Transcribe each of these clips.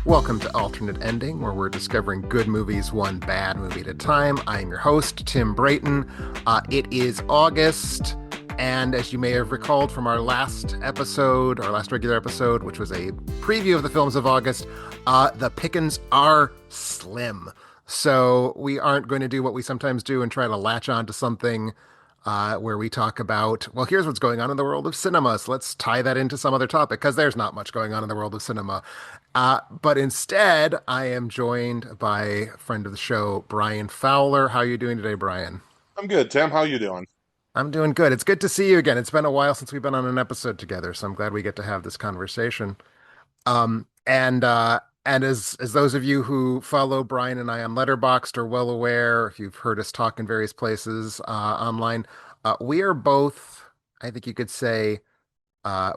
Welcome to Alternate Ending, where we're discovering good movies one bad movie at a time. I am your host, Tim Brayton. It is August, and as you may have recalled from our last episode, our last regular episode, which was a preview of the films of August, the pickings are slim. So we aren't going to do what we sometimes do and try to latch on to something where we talk about, well, here's what's going on in the world of cinema. So let's tie that into some other topic because there's not much going on in the world of cinema. But instead, I am joined by a friend of the show, Brian Fowler. How are you doing today, Brian? I'm good, Tim. How you doing? I'm doing good. It's good to see you again. It's been a while since we've been on an episode together, so I'm glad we get to have this conversation. And as those of you who follow Brian and I on Letterboxd are well aware, if you've heard us talk in various places online, we are both, I think you could say,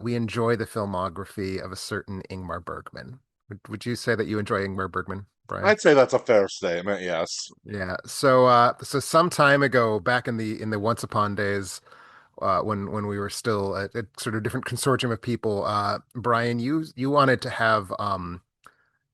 we enjoy the filmography of a certain Ingmar Bergman. Would you say that you enjoy Ingmar Bergman, Brian? I'd say that's a fair statement, yes. Yeah. So some time ago, back in the Once Upon days, when we were still a sort of different consortium of people, Brian, you wanted to have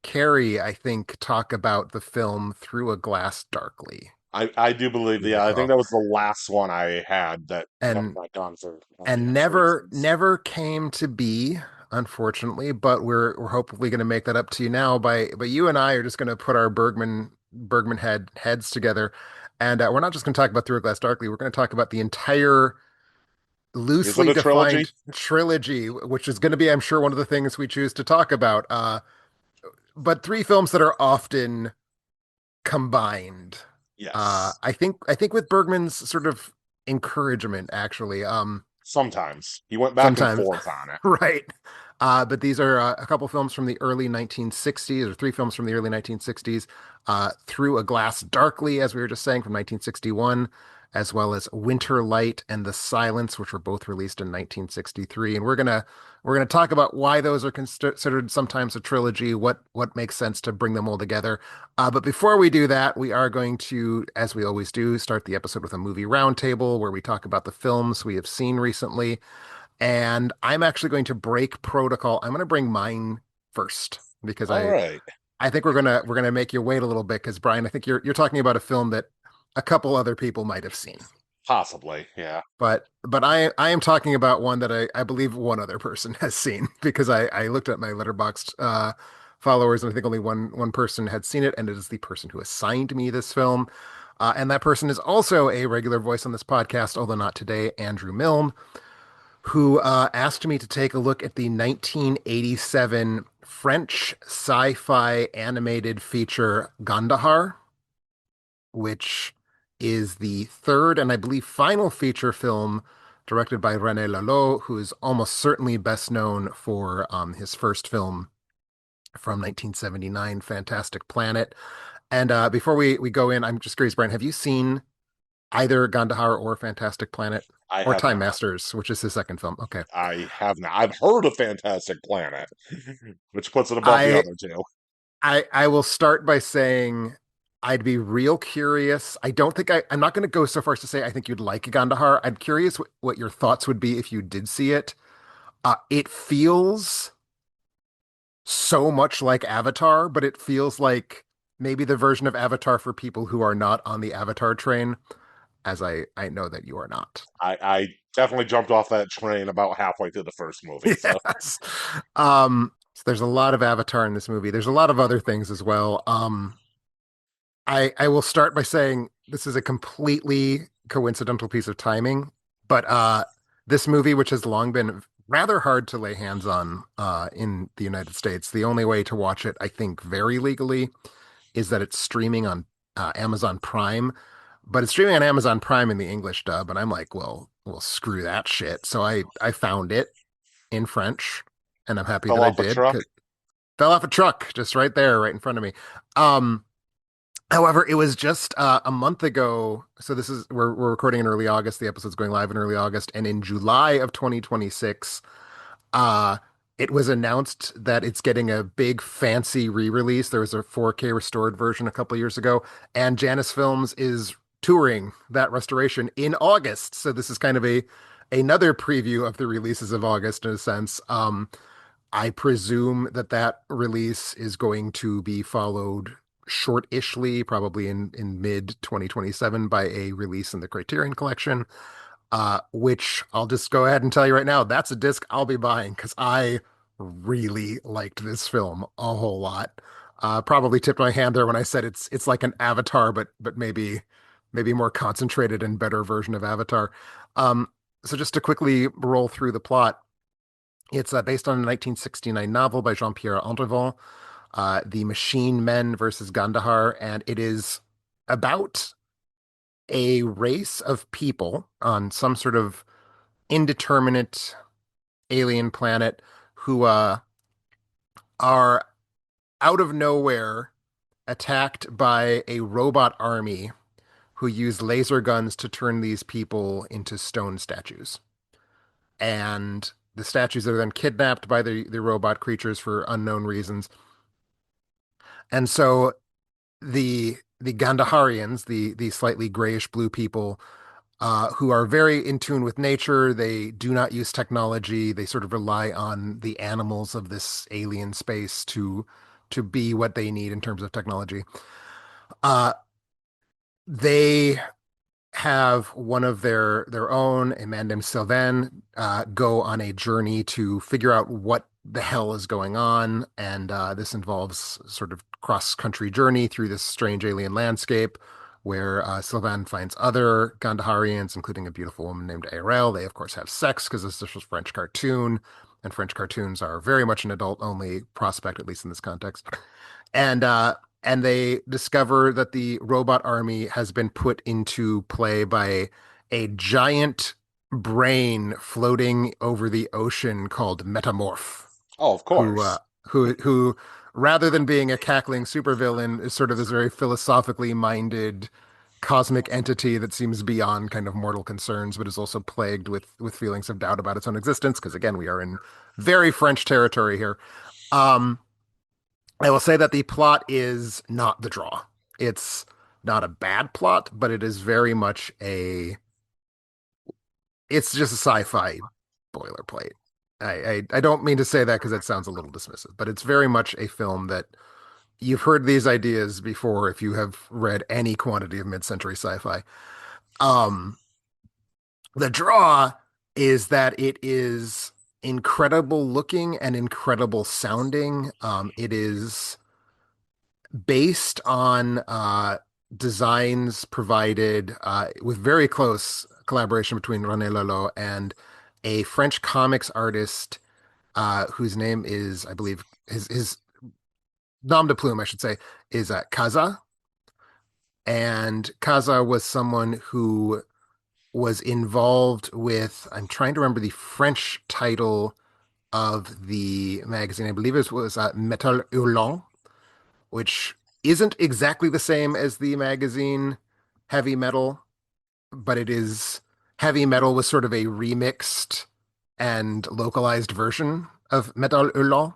Carrie, I think, talk about the film Through a Glass Darkly, I do believe, you yeah, I think recall. that was the last one I had that never And got done for and obvious never reasons. never came to be, unfortunately, but we're hopefully going to make that up to you now by you and I are just going to put our Bergman heads together, and we're not just going to talk about Through a Glass Darkly. We're going to talk about the entire Is it loosely a trilogy? defined trilogy, which is going to be, I'm sure, one of the things we choose to talk about. But three films that are often combined. Yes. I think with Bergman's sort of encouragement, actually. Sometimes. He went back and Sometimes, forth on it. right. But these are a couple films from the early 1960s, or three films from the early 1960s. Through a Glass Darkly, as we were just saying, from 1961, as well as Winter Light and The Silence, which were both released in 1963. And we're gonna talk about why those are considered sometimes a trilogy, what makes sense to bring them all together. But before we do that, we are going to, as we always do, start the episode with a movie roundtable where we talk about the films we have seen recently. And I'm actually going to break protocol. I'm going to bring mine first because All right. I think we're gonna make you wait a little bit because Brian, I think you're talking about a film that a couple other people might have seen. Possibly, yeah. But I am talking about one that I believe one other person has seen because I looked at my Letterboxd followers and I think only one person had seen it, and it is the person who assigned me this film. And that person is also a regular voice on this podcast, although not today, Andrew Milne, who asked me to take a look at the 1987 French sci-fi animated feature Gandahar, which is the third and I believe final feature film directed by René Laloux, who is almost certainly best known for his first film from 1979, Fantastic Planet. And before we go in, I'm just curious, Brian, have you seen either Gandahar or Fantastic Planet I or have Time not. Masters, which is his second film? Okay. I have not. I've heard of Fantastic Planet, which puts it above the I other two. I will start by saying I'd be real curious. I don't think I'm not going to go so far as to say I think you'd like Gandahar. I'm curious what your thoughts would be if you did see it. It feels so much like Avatar, but it feels like maybe the version of Avatar for people who are not on the Avatar train, as I know that you are not. I definitely jumped off that train about halfway through the first movie, so Yes. So there's a lot of Avatar in this movie. There's a lot of other things as well. I will start by saying this is a completely coincidental piece of timing, but this movie, which has long been rather hard to lay hands on in the United States, the only way to watch it, I think, very legally, is that it's streaming on Amazon Prime. But it's streaming on Amazon Prime in the English dub, and I'm like, well, screw that shit. So I found it in French, and I'm happy fell that I off a did. truck. 'Cause fell off a truck just right there, right in front of me. Um, However, it was just a month ago. So this is we're recording in early August. The episode's going live in early August, and in July of 2026, uh, it was announced that it's getting a big fancy re-release. There was a 4K restored version a couple years ago, and Janus Films is touring that restoration in August. So this is kind of a another preview of the releases of August in a sense. I presume that that release is going to be followed short-ishly, probably in mid 2027 by a release in the Criterion Collection, which I'll just go ahead and tell you right now, that's a disc I'll be buying because I really liked this film a whole lot. Probably tipped my hand there when I said it's like an Avatar, but maybe more concentrated and better version of Avatar. Um, so just to quickly roll through the plot, it's based on a 1969 novel by Jean-Pierre Andrevon, The Machine Men versus Gandahar, and it is about a race of people on some sort of indeterminate alien planet who are out of nowhere attacked by a robot army who use laser guns to turn these people into stone statues. And the statues are then kidnapped by the robot creatures for unknown reasons. And so the Gandaharians, the slightly grayish blue people, who are very in tune with nature. They do not use technology. They sort of rely on the animals of this alien space to be what they need in terms of technology. Uh, they have one of their own, a man named Sylvain, go on a journey to figure out what the hell is going on, and this involves sort of cross-country journey through this strange alien landscape where Sylvain finds other Gandaharians, including a beautiful woman named Arel. They, of course, have sex because this was French cartoon, and French cartoons are very much an adult-only prospect, at least in this context. And and they discover that the robot army has been put into play by a giant brain floating over the ocean called Metamorph, Oh, of who course. rather than being a cackling supervillain is sort of this very philosophically minded cosmic entity that seems beyond kind of mortal concerns, but is also plagued with feelings of doubt about its own existence. Because again, we are in very French territory here. Um, I will say that the plot is not the draw. It's not a bad plot, but it is very much it's just a sci-fi boilerplate. I don't mean to say that because that sounds a little dismissive, but it's very much a film that you've heard these ideas before if you have read any quantity of mid-century sci-fi. Um, the draw is that it is incredible looking and incredible sounding. It is based on designs provided with very close collaboration between René Laloux and a French comics artist whose name is, I believe, his nom de plume, I should say, is Kaza. And Kaza was someone who was involved with, I'm trying to remember the French title of the magazine. I believe it was Metal Hurlant, which isn't exactly the same as the magazine Heavy Metal, but it is Heavy Metal was sort of a remixed and localized version of Metal Hurlant.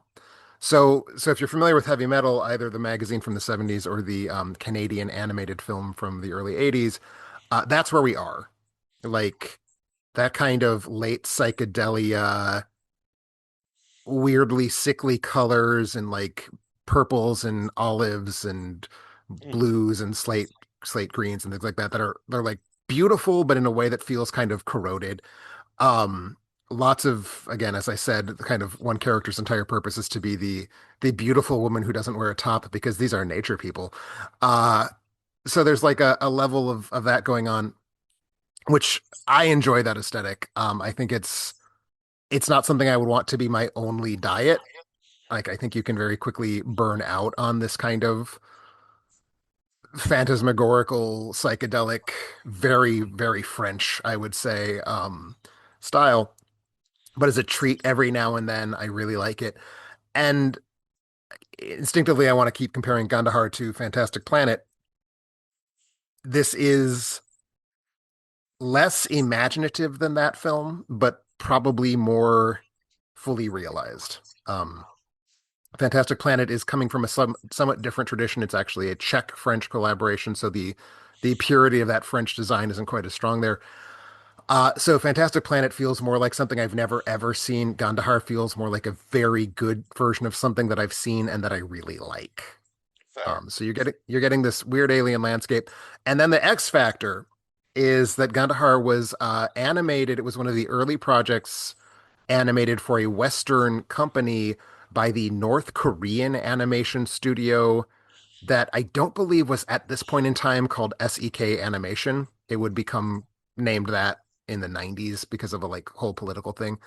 So if you're familiar with heavy metal, either the magazine from the 70s or the Canadian animated film from the early 80s, that's where we are. Like that kind of late psychedelia, weirdly sickly colors and like purples and olives and blues and slate greens and things like that they're like beautiful but in a way that feels kind of corroded. um Lots of, again, as I said, the kind of one character's entire purpose is to be the beautiful woman who doesn't wear a top because these are nature people. So there's like a level of that going on, which I enjoy that aesthetic. I think it's not something I would want to be my only diet. Like I think you can very quickly burn out on this kind of phantasmagorical, psychedelic, very, very French, I would say, style. But as a treat every now and then, I really like it. And instinctively, I want to keep comparing Gandahar to Fantastic Planet. This is less imaginative than that film, but probably more fully realized. Fantastic Planet is coming from a somewhat different tradition. It's actually a Czech-French collaboration, so the purity of that French design isn't quite as strong there. So Fantastic Planet feels more like something I've never ever seen. Gandahar feels more like a very good version of something that I've seen and that I really like. Fair. So you're getting this weird alien landscape, and then the X factor is that Gandahar was animated. It was one of the early projects animated for a Western company by the North Korean animation studio that I don't believe was at this point in time called SEK Animation. It would become named that in the 90s because of a like whole political thing.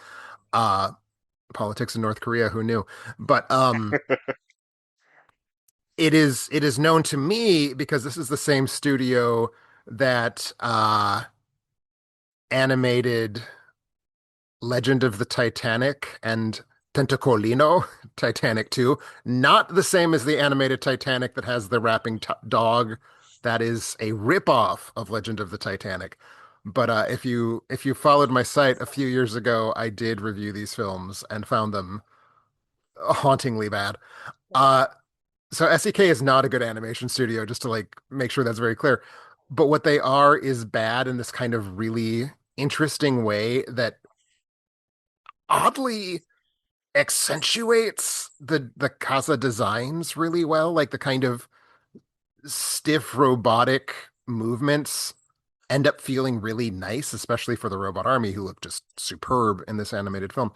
Uh Politics in North Korea, who knew? But it is known to me because this is the same studio that animated Legend of the Titanic and Tentacolino, Titanic 2. Not the same as the animated Titanic that has the rapping t dog. That is a ripoff of Legend of the Titanic. But if you followed my site a few years ago, I did review these films and found them hauntingly bad. Uh, so SEK is not a good animation studio, just to like make sure that's very clear. But what they are is bad in this kind of really interesting way that oddly accentuates the Casa designs really well, like the kind of stiff robotic movements end up feeling really nice, especially for the robot army who look just superb in this animated film.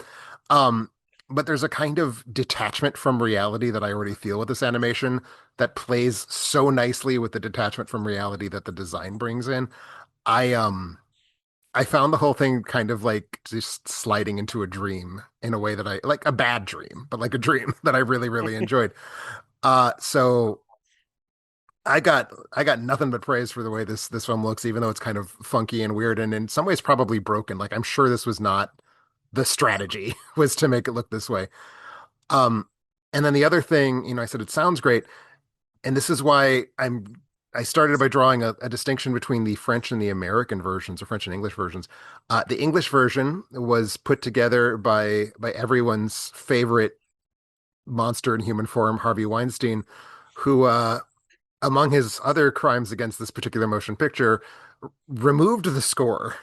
Um, but there's a kind of detachment from reality that I already feel with this animation that plays so nicely with the detachment from reality that the design brings in. I um I found the whole thing kind of like just sliding into a dream in a way that I like a bad dream, but like a dream that I really, really enjoyed. So I got nothing but praise for the way this film looks, even though it's kind of funky and weird and in some ways probably broken. Like I'm sure this was not the strategy was to make it look this way. Um, and then the other thing, I said it sounds great, and this is why I started by drawing a distinction between the French and the American versions, or French and English versions. The English version was put together by everyone's favorite monster in human form, Harvey Weinstein, who, among his other crimes against this particular motion picture, removed the score.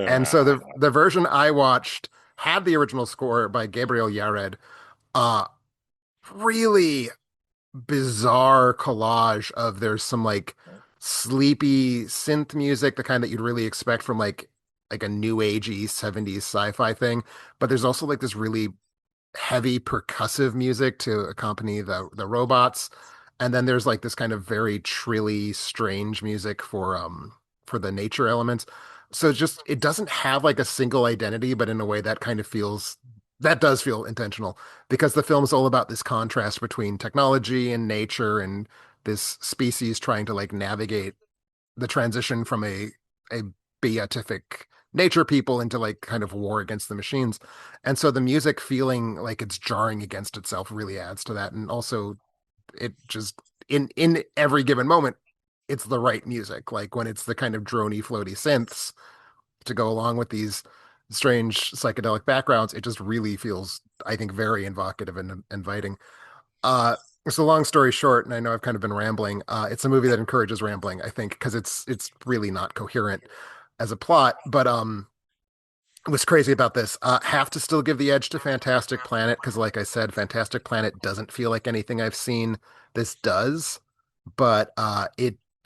And so Yeah. the version I watched had the original score by Gabriel Yared. Uh, Really bizarre collage of there's some like sleepy synth music, the kind that you'd really expect from like a new agey 70s sci-fi thing. But there's also like this really heavy percussive music to accompany the robots. And then there's like this kind of very trilly, strange music for the nature elements. So it's just it doesn't have like a single identity, but in a way that does feel intentional because the film is all about this contrast between technology and nature and this species trying to like navigate the transition from a beatific nature people into like kind of war against the machines. And so the music feeling like it's jarring against itself really adds to that. And also it just in every given moment, it's the right music. Like when it's the kind of drony, floaty synths to go along with these strange psychedelic backgrounds, it just really feels, I think, very evocative and inviting. Uh, so long story short, and I know I've kind of been rambling, it's a movie that encourages rambling, I think, because it's really not coherent as a plot. But what's crazy about this, have to still give the edge to Fantastic Planet, because like I said, Fantastic Planet doesn't feel like anything I've seen. This does, but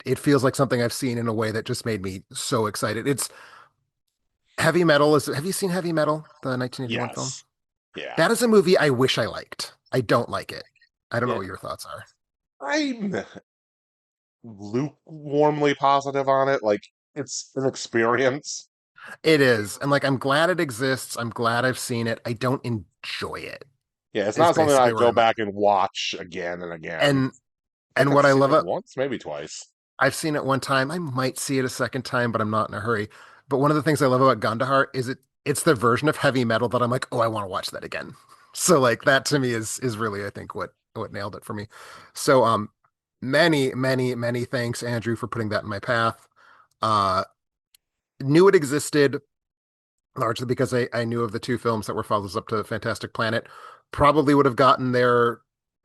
it feels like something I've seen in a way that just made me so excited. It's Heavy Metal is, have you seen Heavy Metal, the 1981 film? Yes. Yeah. That is a movie I wish I liked. I don't like it. I don't know Yeah. what your thoughts are. I'm lukewarmly positive on it. Like, it's an experience. It is. And like I'm glad it exists. I'm glad I've seen it. I don't enjoy it, Yeah, it's is not something basically I where go I'm at. back and watch again and again. And I think and I've what I seen love it it, once, maybe twice. I've seen it one time. I might see it a second time, but I'm not in a hurry. But one of the things I love about Gandahar is it's the version of heavy metal that I'm like, oh, I want to watch that again. So like that to me is really, I think, what nailed it for me. So many, many, many thanks, Andrew, for putting that in my path. Uh Knew it existed largely because I knew of the two films that were follows up to Fantastic Planet. Probably would have gotten there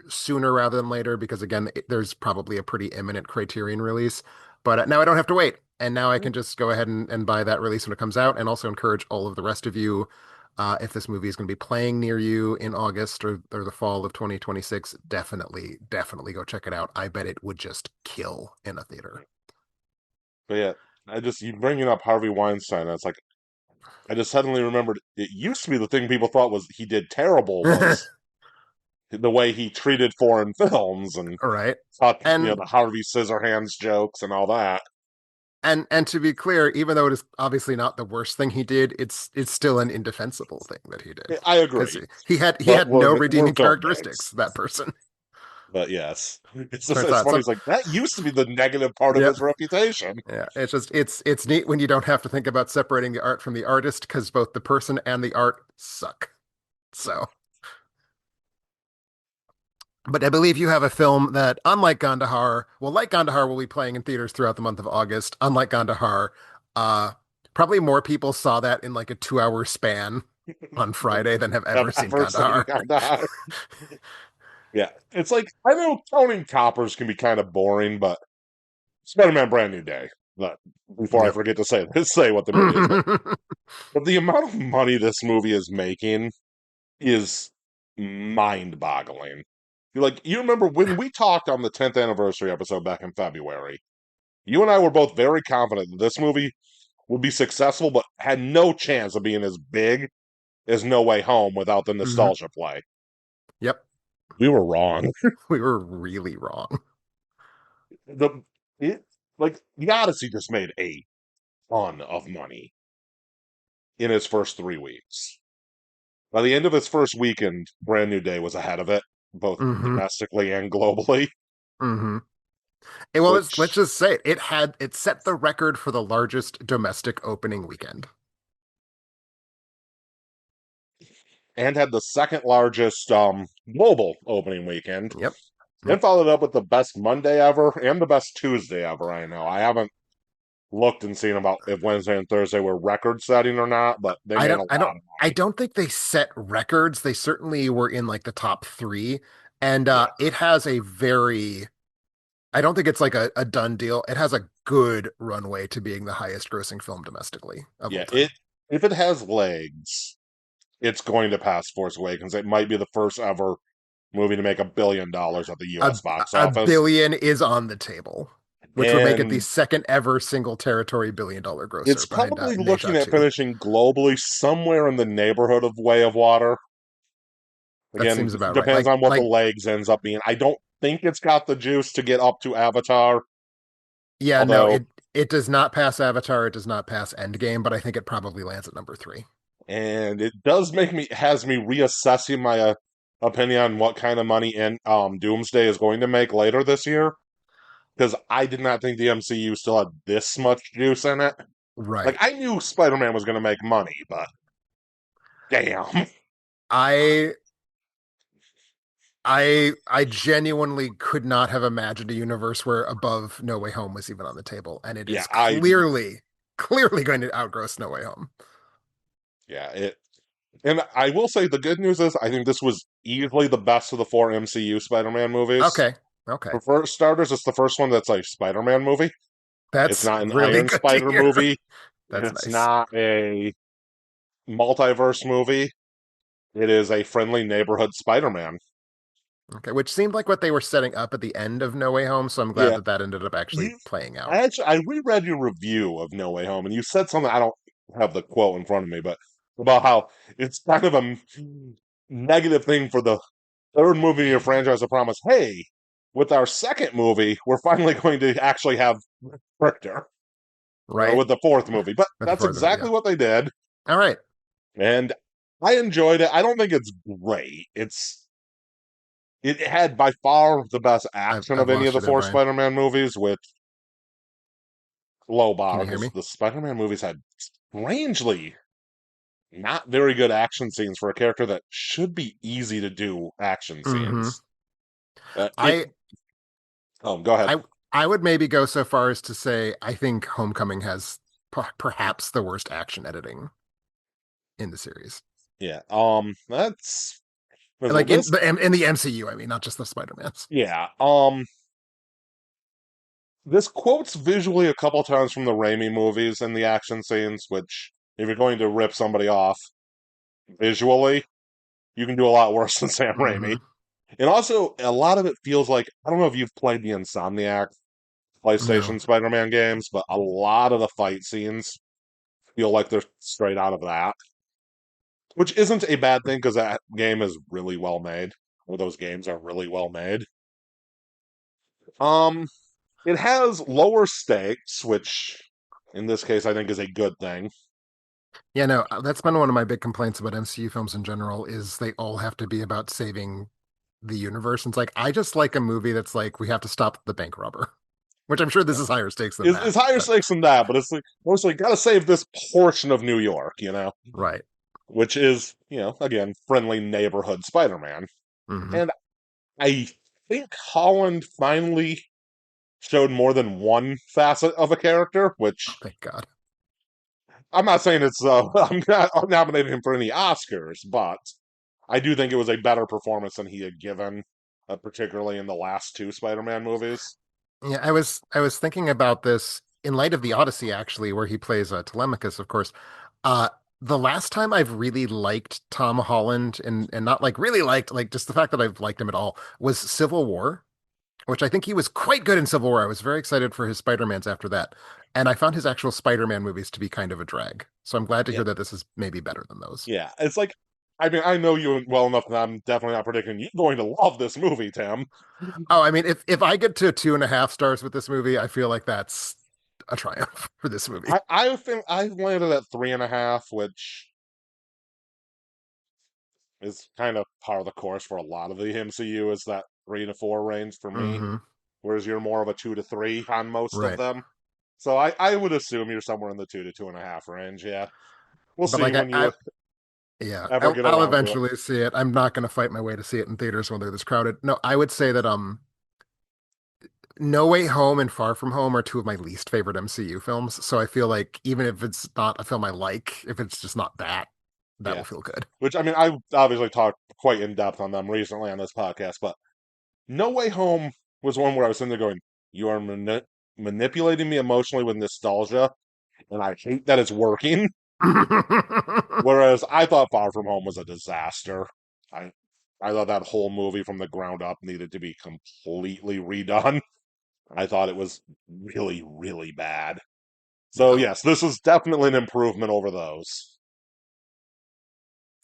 sooner rather than later because again, there's probably a pretty imminent Criterion release. But now I don't have to wait, And now I can just go ahead and buy that release when it comes out, and also encourage all of the rest of you, if this movie is going to be playing near you in August or the fall of 2026, definitely go check it out. I bet it would just kill in a theater. But yeah, you bringing up Harvey Weinstein, it's like I just suddenly remembered it used to be the thing people thought was he did terrible was the way he treated foreign films and All right. thought, And the Harvey Scissorhands jokes and all that. and to be clear, even though it is obviously not the worst thing he did, it's still an indefensible thing that he did. I Because agree, he but had no we're redeeming filmmates. characteristics, that person. But yes, it's So just I it's thought funny. some It's like that used to be the negative part of yep. his reputation. Yeah, it's neat when you don't have to think about separating the art from the artist because both the person and the art suck. So, but I believe you have a film that, unlike Gandahar, well, like Gandahar, will be playing in theaters throughout the month of August. Unlike Gandahar, uh, probably more people saw that in like a 2 hour span on Than Friday than have I've ever seen ever seen Gandahar. kind of. Yeah, it's like I know counting coppers can be kind of boring, but Spider-Man: Brand New Day. But before I Yep. forget to say say what the movie is, but the amount of money this movie is making is mind-boggling. Like you remember when we talked on the 10th anniversary episode back in February, you and I were both very confident that this movie would be successful, but had no chance of being as big as No Way Home without the Mhm. nostalgia play. Yep. We were wrong. We were really wrong. The it like the Odyssey just made a ton of money in its first 3 weeks. By the end of its first weekend, Brand New Day was ahead of it, both Hmm. domestically and globally. Hmm. Well, let's Which just say it set the record for the largest domestic opening weekend. and had the second largest global opening weekend, Yep. and Yep. followed up with the best Monday ever and the best Tuesday ever. I know I haven't looked and seen about if Wednesday and Thursday were record setting or not, but they made a lot of I money. don't think they set records. They certainly were in like the top three. And Yeah, it has a very, I don't think it's like a done deal. It has a good runway to being the highest grossing film domestically of all yeah. time. If it has legs, it's going to pass Force Awakens. It might be the first ever movie to make $1 billion at the A, U.S. box a office, billion is on the table, which would make it the and second ever single territory $1 billion it's grosser behind probably Ne looking Zha at 2. finishing globally somewhere in the neighborhood of Way of Water. That Again, seems about right. depends on what the legs ends up being. I don't think it's got the juice to get up to Avatar, Yeah, no, although, it does not pass Avatar, it does not pass Endgame, but I think it probably lands at number three. and it does has me reassessing my opinion on what kind of money in Doomsday is going to make later this year, because I did not think the MCU still had this much juice in it. Like Right. I knew Spider-Man was going to make money, but damn. I I genuinely could not have imagined a universe where Above No Way Home was even on the table, and it Yeah, is clearly going to outgross No Way Home. yeah, it and I will say the good news is I think this was easily the best of the four MCU Spider-Man movies. Okay. Okay. For starters, it's the first one that's a Spider-Man movie. It's That's not an really Iron good to Spider hear. movie. That's It's nice. not a multiverse movie. It is a friendly neighborhood Spider-Man. Okay, which seemed like what they were setting up at the end of No Way Home, so I'm glad Yeah, that that ended up actually you. playing out. I reread your review of No Way Home, and you said something. I don't have the quote in front of me, but about how it's kind of a negative thing for the third movie in your franchise to promise, hey, with our second movie, we're finally going to actually have Richter, or Right? with the fourth movie. But At the that's fourth movie, exactly yeah. what they did. All right. And I enjoyed it. I don't think it's great. It had by far the best action of I've any of lost the you there, four Brian. Spider-Man movies, with low Can bar you hear because me? the Spider-Man movies had strangely not very good action scenes for a character that should be easy to do action Hmm. scenes. It. I Oh, go ahead. I I would maybe go so far as to say I think Homecoming has perhaps the worst action editing in the series. Yeah. That's well, Like this. in the MCU, I mean, not just the Spider-Mans. Yeah. this quotes visually a couple times from the Raimi movies and the action scenes, which, if you're going to rip somebody off visually, you can do a lot worse than Sam Raimi. Hmm. And also, a lot of it feels like I don't know if you've played the Insomniac No. PlayStation Spider-Man games, but a lot of the fight scenes feel like they're straight out of that, which isn't a bad thing because that game is really well made, or those games are really well made. Um, it has lower stakes, which in this case I think is a good thing. Yeah, no, that's been one of my big complaints about MCU films in general is they all have to be about saving the universe. And it's like, I just like a movie that's like, we have to stop the bank robber, which I'm sure this Yeah. is higher stakes than Is that. higher But stakes than that, but it's like mostly got to save this portion of New York, right. which is, again, friendly neighborhood Spider-Man. Hmm. And I think Holland finally showed more than one facet of a character, Oh, which thank God. I'm not saying it's I'm nominating him for any Oscars, but I do think it was a better performance than he had given, particularly in the last two Spider-Man movies. Yeah, I was thinking about this in light of the Odyssey, actually, where he plays Telemachus, of course. Uh, the last time I've really liked Tom Holland and not like really liked, like just the fact that I've liked him at all was Civil War, which I think he was quite good in Civil War. I was very excited for his Spider-Mans after that. And I found his actual Spider-Man movies to be kind of a drag. So I'm glad to Yeah, hear that this is maybe better than those. yeah. It's like, I mean, I know you well enough that I'm definitely not predicting you're going to love this movie, Tim. Oh, I mean, if I get to 2.5 stars with this movie, I feel like that's a triumph for this movie. I think I've landed at 3.5, which is kind of par of the course for a lot of the MCU. Is that 3 to 4 range for me, Hmm. whereas you're more of a 2 to 3 on most of Right. them. So I would assume you're somewhere in the 2 to 2.5 range. Yeah, we'll But see like when I you yeah, ever get I'll around to it. eventually see it. I'm not going to fight my way to see it in theaters when they're this crowded. No, I would say that No Way Home and Far From Home are two of my least favorite MCU films. So I feel like even if it's not a film I like, if it's just not that, that Yeah, will feel good. which I mean, I obviously talked quite in depth on them recently on this podcast, but No Way Home was one where I was sitting there going, "You are manipulating me emotionally with nostalgia, and I hate that it's working." Whereas I thought Far From Home was a disaster. I I thought that whole movie from the ground up needed to be completely redone. I thought it was really, really bad. So Yeah, yes, this is definitely an improvement over those.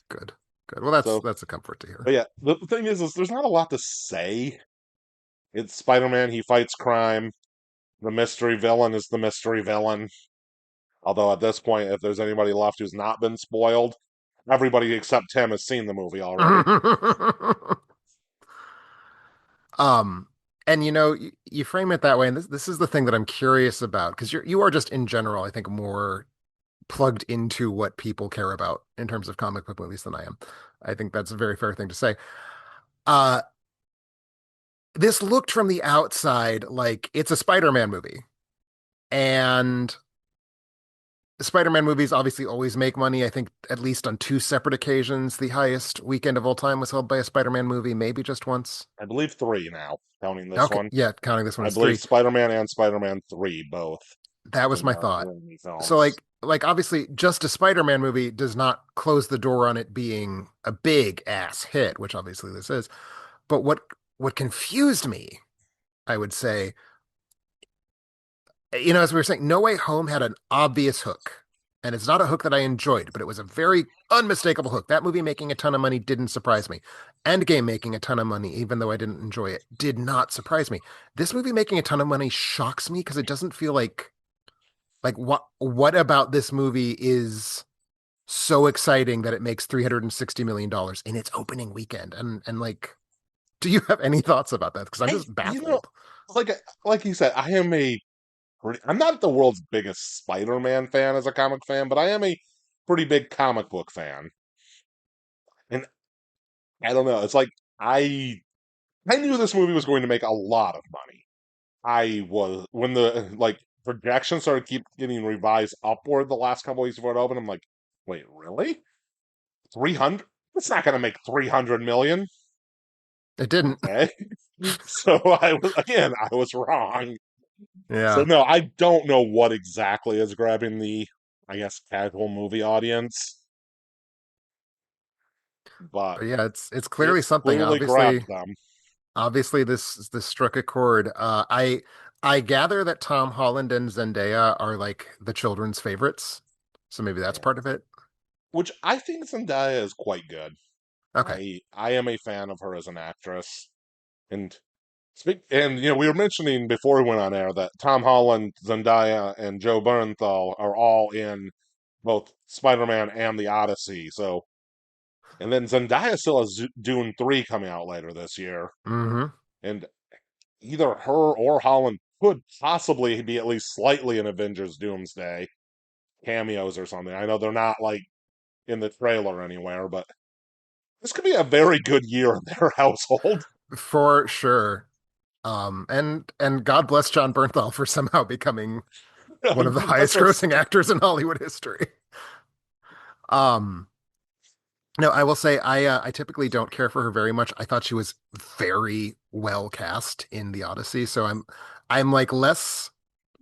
good. Good. Well, that's So, that's a comfort to hear. but yeah, the thing is there's not a lot to say. It's Spider-Man, he fights crime. The mystery villain is the mystery villain. Although at this point, if there's anybody left who's not been spoiled, everybody except Tim has seen the movie already. Um, and you frame it that way, and this is the thing that I'm curious about because you are just in general, I think, more plugged into what people care about in terms of comic book movies than I am. I think that's a very fair thing to say. Uh, this looked from the outside like it's a Spider-Man movie, and Spider-Man movies obviously always make money. I think at least on two separate occasions, the highest weekend of all time was held by a Spider-Man movie, maybe just once. I believe three now, counting this Okay, one. yeah, counting this one I as believe three. Spider-Man and Spider-Man 3 both That was in my the thought. Raimi So films. like obviously just a Spider-Man movie does not close the door on it being a big ass hit, which obviously this is. But what confused me, I would say, as we were saying, No Way Home had an obvious hook. And it's not a hook that I enjoyed, but it was a very unmistakable hook. That movie making a ton of money didn't surprise me. Endgame making a ton of money, even though I didn't enjoy it, did not surprise me. This movie making a ton of money shocks me because it doesn't feel like what about this movie is so exciting that it makes $360 million dollars in its opening weekend. And like, do you have any thoughts about that? Because I'm I, just you know, baffled. like like you said, I'm not the world's biggest Spider-Man fan as a comic fan, but I am a pretty big comic book fan. And I don't know, it's like I I knew this movie was going to make a lot of money. I was when the like projections started keep getting revised upward the last couple weeks before it opened. I'm like, wait, really? 300? It's not going to make 300 million. It didn't. Okay, so I was wrong. So Yeah. no, I don't know what exactly is grabbing the, I guess, casual movie audience, but But yeah, it's clearly it's something. clearly grabbed them. Obviously this struck a chord. I gather that Tom Holland and Zendaya are like the children's favorites. So maybe that's Yeah. part of it. Which I think Zendaya is quite good. Okay. I am a fan of her as an actress. And we were mentioning before we went on air that Tom Holland, Zendaya, and Joe Bernthal are all in both Spider-Man and the Odyssey. So, and then Zendaya still has Dune 3 coming out later this year, Hmm. and either her or Holland could possibly be at least slightly in Avengers Doomsday cameos or something. I know they're not like in the trailer anywhere, but this could be a very good year in their household. For sure. And God bless John Bernthal for somehow becoming one of the That's highest what's grossing actors in Hollywood history. Um, no, I will say I typically don't care for her very much. I thought she was very well cast in The Odyssey, so I'm like less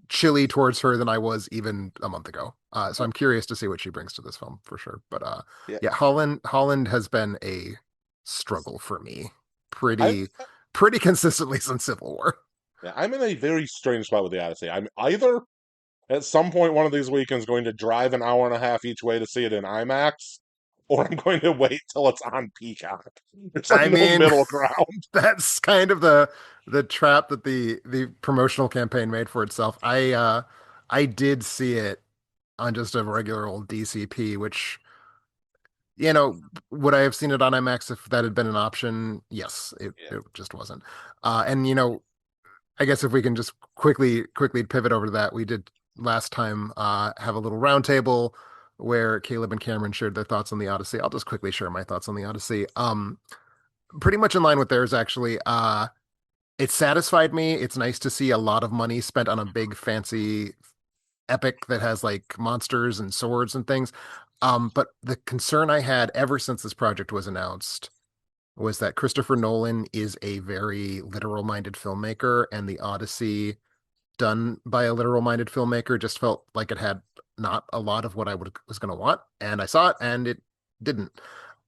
chilly towards her than I was even a month ago. So I'm curious to see what she brings to this film for sure. But yeah. yeah, Holland has been a struggle for me I'm pretty consistently since Civil War. yeah, I'm in a very strange spot with the Odyssey. I'm either at some point one of these weekends going to drive an hour and a half each way to see it in IMAX, or I'm going to wait till it's on Peacock. There's like I no mean, middle ground. that's kind of the trap that the promotional campaign made for itself. I did see it on just a regular old DCP, which would I have seen it on IMAX if that had been an option? Yes, Yeah. it just wasn't. And I guess if we can just quickly pivot over to that, we did last time have a little roundtable where Caleb and Cameron shared their thoughts on the Odyssey. I'll just quickly share my thoughts on the Odyssey. Pretty much in line with theirs, actually. It satisfied me. It's nice to see a lot of money spent on a big fancy epic that has like monsters and swords and things. But the concern I had ever since this project was announced was that Christopher Nolan is a very literal-minded filmmaker, and the Odyssey, done by a literal-minded filmmaker, just felt like it had not a lot of what I was going to want. And I saw it, and it didn't.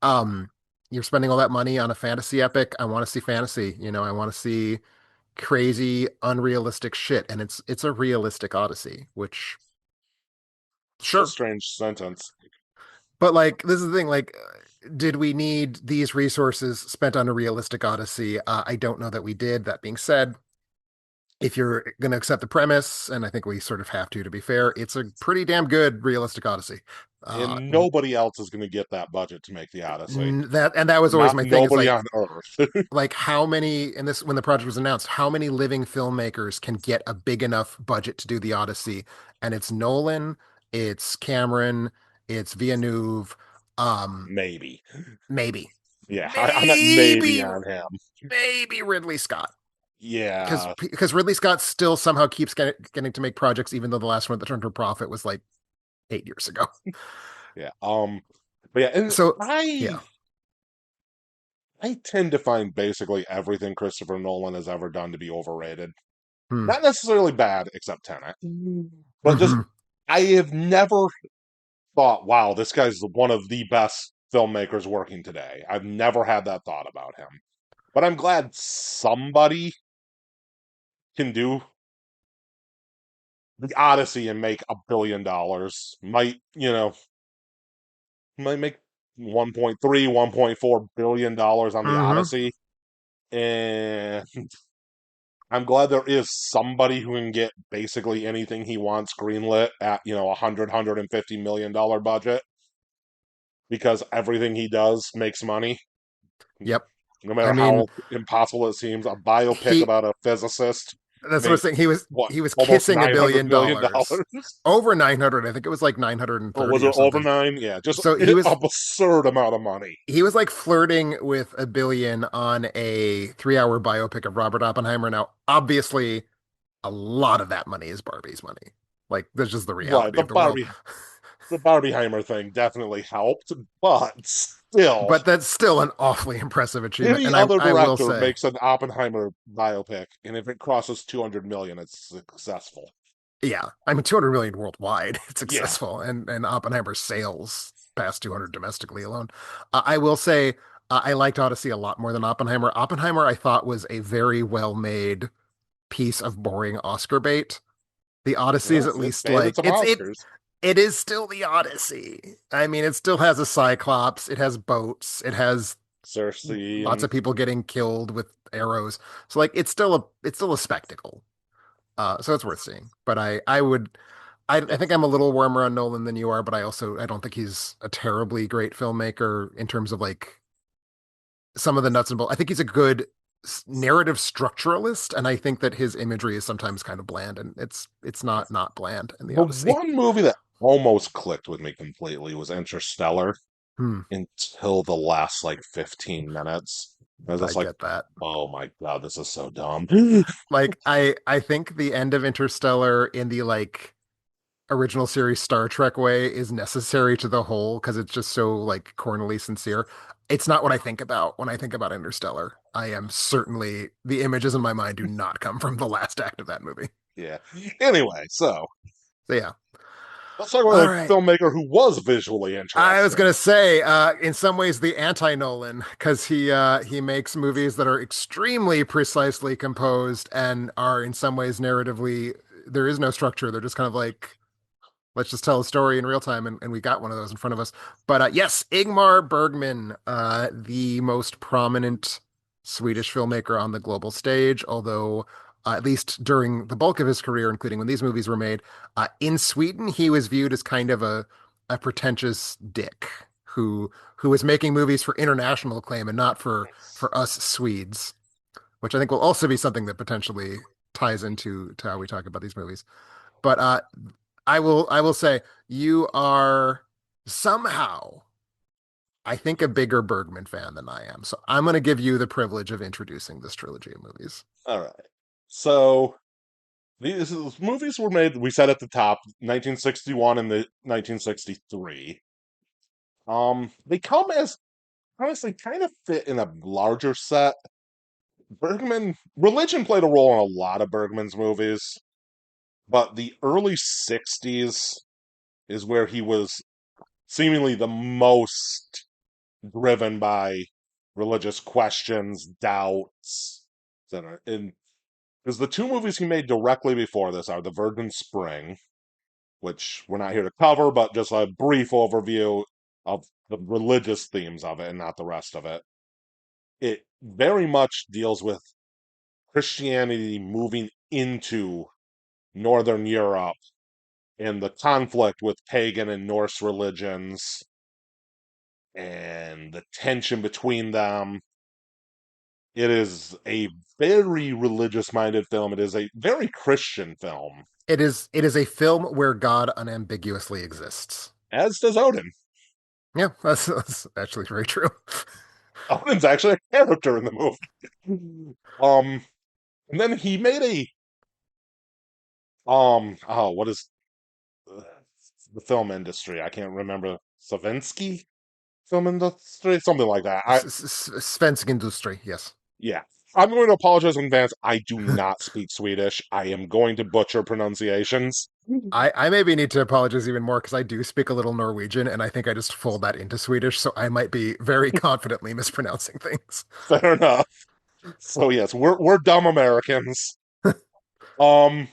Um, you're spending all that money on a fantasy epic. I want to see fantasy. I want to see crazy, unrealistic shit, and it's a realistic Odyssey, which It's a sure. strange sentence. But like this is the thing, like did we need these resources spent on a realistic Odyssey? I don't know that we did. That being said, if you're going to accept the premise, and I think we sort of have to be fair, it's a pretty damn good realistic Odyssey. Uh, And nobody else is going to get that budget to make the Odyssey. that was always Not my thing is nobody on Earth. like how many and this when the project was announced, how many living filmmakers can get a big enough budget to do the Odyssey? And it's Nolan, it's Cameron, it's Villeneuve, um, Maybe. maybe, Yeah, I'm at maybe maybe, on him. maybe Ridley Scott. Because Yeah, because Ridley Scott still somehow keeps getting to make projects, even though the last one that turned to a profit was like 8 years ago. yeah. But yeah, and So I yeah. I tend to find basically everything Christopher Nolan has ever done to be overrated. Hmm. Not necessarily bad, except Tenet. But just Hmm. I have never thought, wow, this guy's one of the best filmmakers working today. I've never had that thought about him. But I'm glad somebody can do the Odyssey and make $1 billion. Might make 1.3, 1.4 billion dollars on the Hmm. Odyssey. And I'm glad there is somebody who can get basically anything he wants greenlit at, $150 million budget because everything he does makes money, Yep. no I matter mean, how impossible it seems. A biopic he about a physicist that's what I was made saying. He was what, he was almost kissing a $900 billion million dollars. dollars. Over 900. I think it was like Oh, was 930 or it over something. nine? Yeah, just So an absurd amount of money. he was like flirting with a billion on a 3 hour biopic of Robert Oppenheimer. Now, obviously, a lot of that money is Barbie's money. Like, that's just the Right, reality of the world. The Barbieheimer thing definitely helped, but Still, but that's still an awfully impressive achievement. any And other I will director say, makes an Oppenheimer biopic, and if it crosses 200 million, it's successful. yeah, I mean, 200 million worldwide, it's Yeah, successful, and Oppenheimer's sales past 200 domestically alone. I will say, I liked Odyssey a lot more than Oppenheimer. Oppenheimer, I thought, was a very well made piece of boring Oscar bait. The Odyssey is well, at it least made it like some Oscars. it is still the Odyssey. I mean, it still has a Cyclops, it has boats, it has Cersei lots and of people getting killed with arrows. So like it's still a spectacle. So it's worth seeing. But I think yes. I'm a little warmer on Nolan than you are, but I don't think he's a terribly great filmmaker in terms of like some of the nuts and bolts. I think he's a good narrative structuralist, and I think that his imagery is sometimes kind of bland, and it's not bland in the The Odyssey. one movie that almost clicked with me completely was Interstellar Hmm, until the last like 15 minutes. I was I just like, get that. oh my God, this is so dumb. Like I think the end of Interstellar in the like original series Star Trek way is necessary to the whole because it's just so like cornily sincere. It's not what I think about when I think about Interstellar. I am certainly the images in my mind do not come from the last act of that movie. Yeah. Anyway, so So yeah. let's talk about All a right. filmmaker who was visually I was interesting. gonna say, in some ways, the anti-Nolan, because he makes movies that are extremely precisely composed and are in some ways narratively there is no structure. They're just kind of like let's just tell a story in real time, and we got one of those in front of us. But yes, Ingmar Bergman, the most prominent Swedish filmmaker on the global stage, although at least during the bulk of his career, including when these movies were made, in Sweden he was viewed as kind of a pretentious dick who was making movies for international acclaim and not for us Swedes, which I think will also be something that potentially ties into to how we talk about these movies. But I will say you are somehow, I think, a bigger Bergman fan than I am. So I'm going to give you the privilege of introducing this trilogy of movies. All right. So these movies were made, we said at the top, 1961 and the 1963. They come as honestly kind of fit in a larger set. Bergman, religion played a role in a lot of Bergman's movies, but the early 60s is where he was seemingly the most driven by religious questions, doubts, etc. And because the two movies he made directly before this are The Virgin Spring, which we're not here to cover, but just a brief overview of the religious themes of it and not the rest of it. It very much deals with Christianity moving into Northern Europe and the conflict with pagan and Norse religions and the tension between them. It is a very religious minded film. It is a very Christian film, It is a film where God unambiguously exists. as does Odin. Yeah, that's actually very true. Odin's actually a character in the movie. And then he made oh, what is uh, the film industry? I can't remember. Savinsky film industry, something like that. Svensk industry, yes. Yeah. I'm going to apologize in advance. I do not speak Swedish. I am going to butcher pronunciations. I maybe need to apologize even more because I do speak a little Norwegian and I think I just fold that into Swedish, so I might be very confidently mispronouncing things. Fair enough. So yes, we're dumb Americans. Um,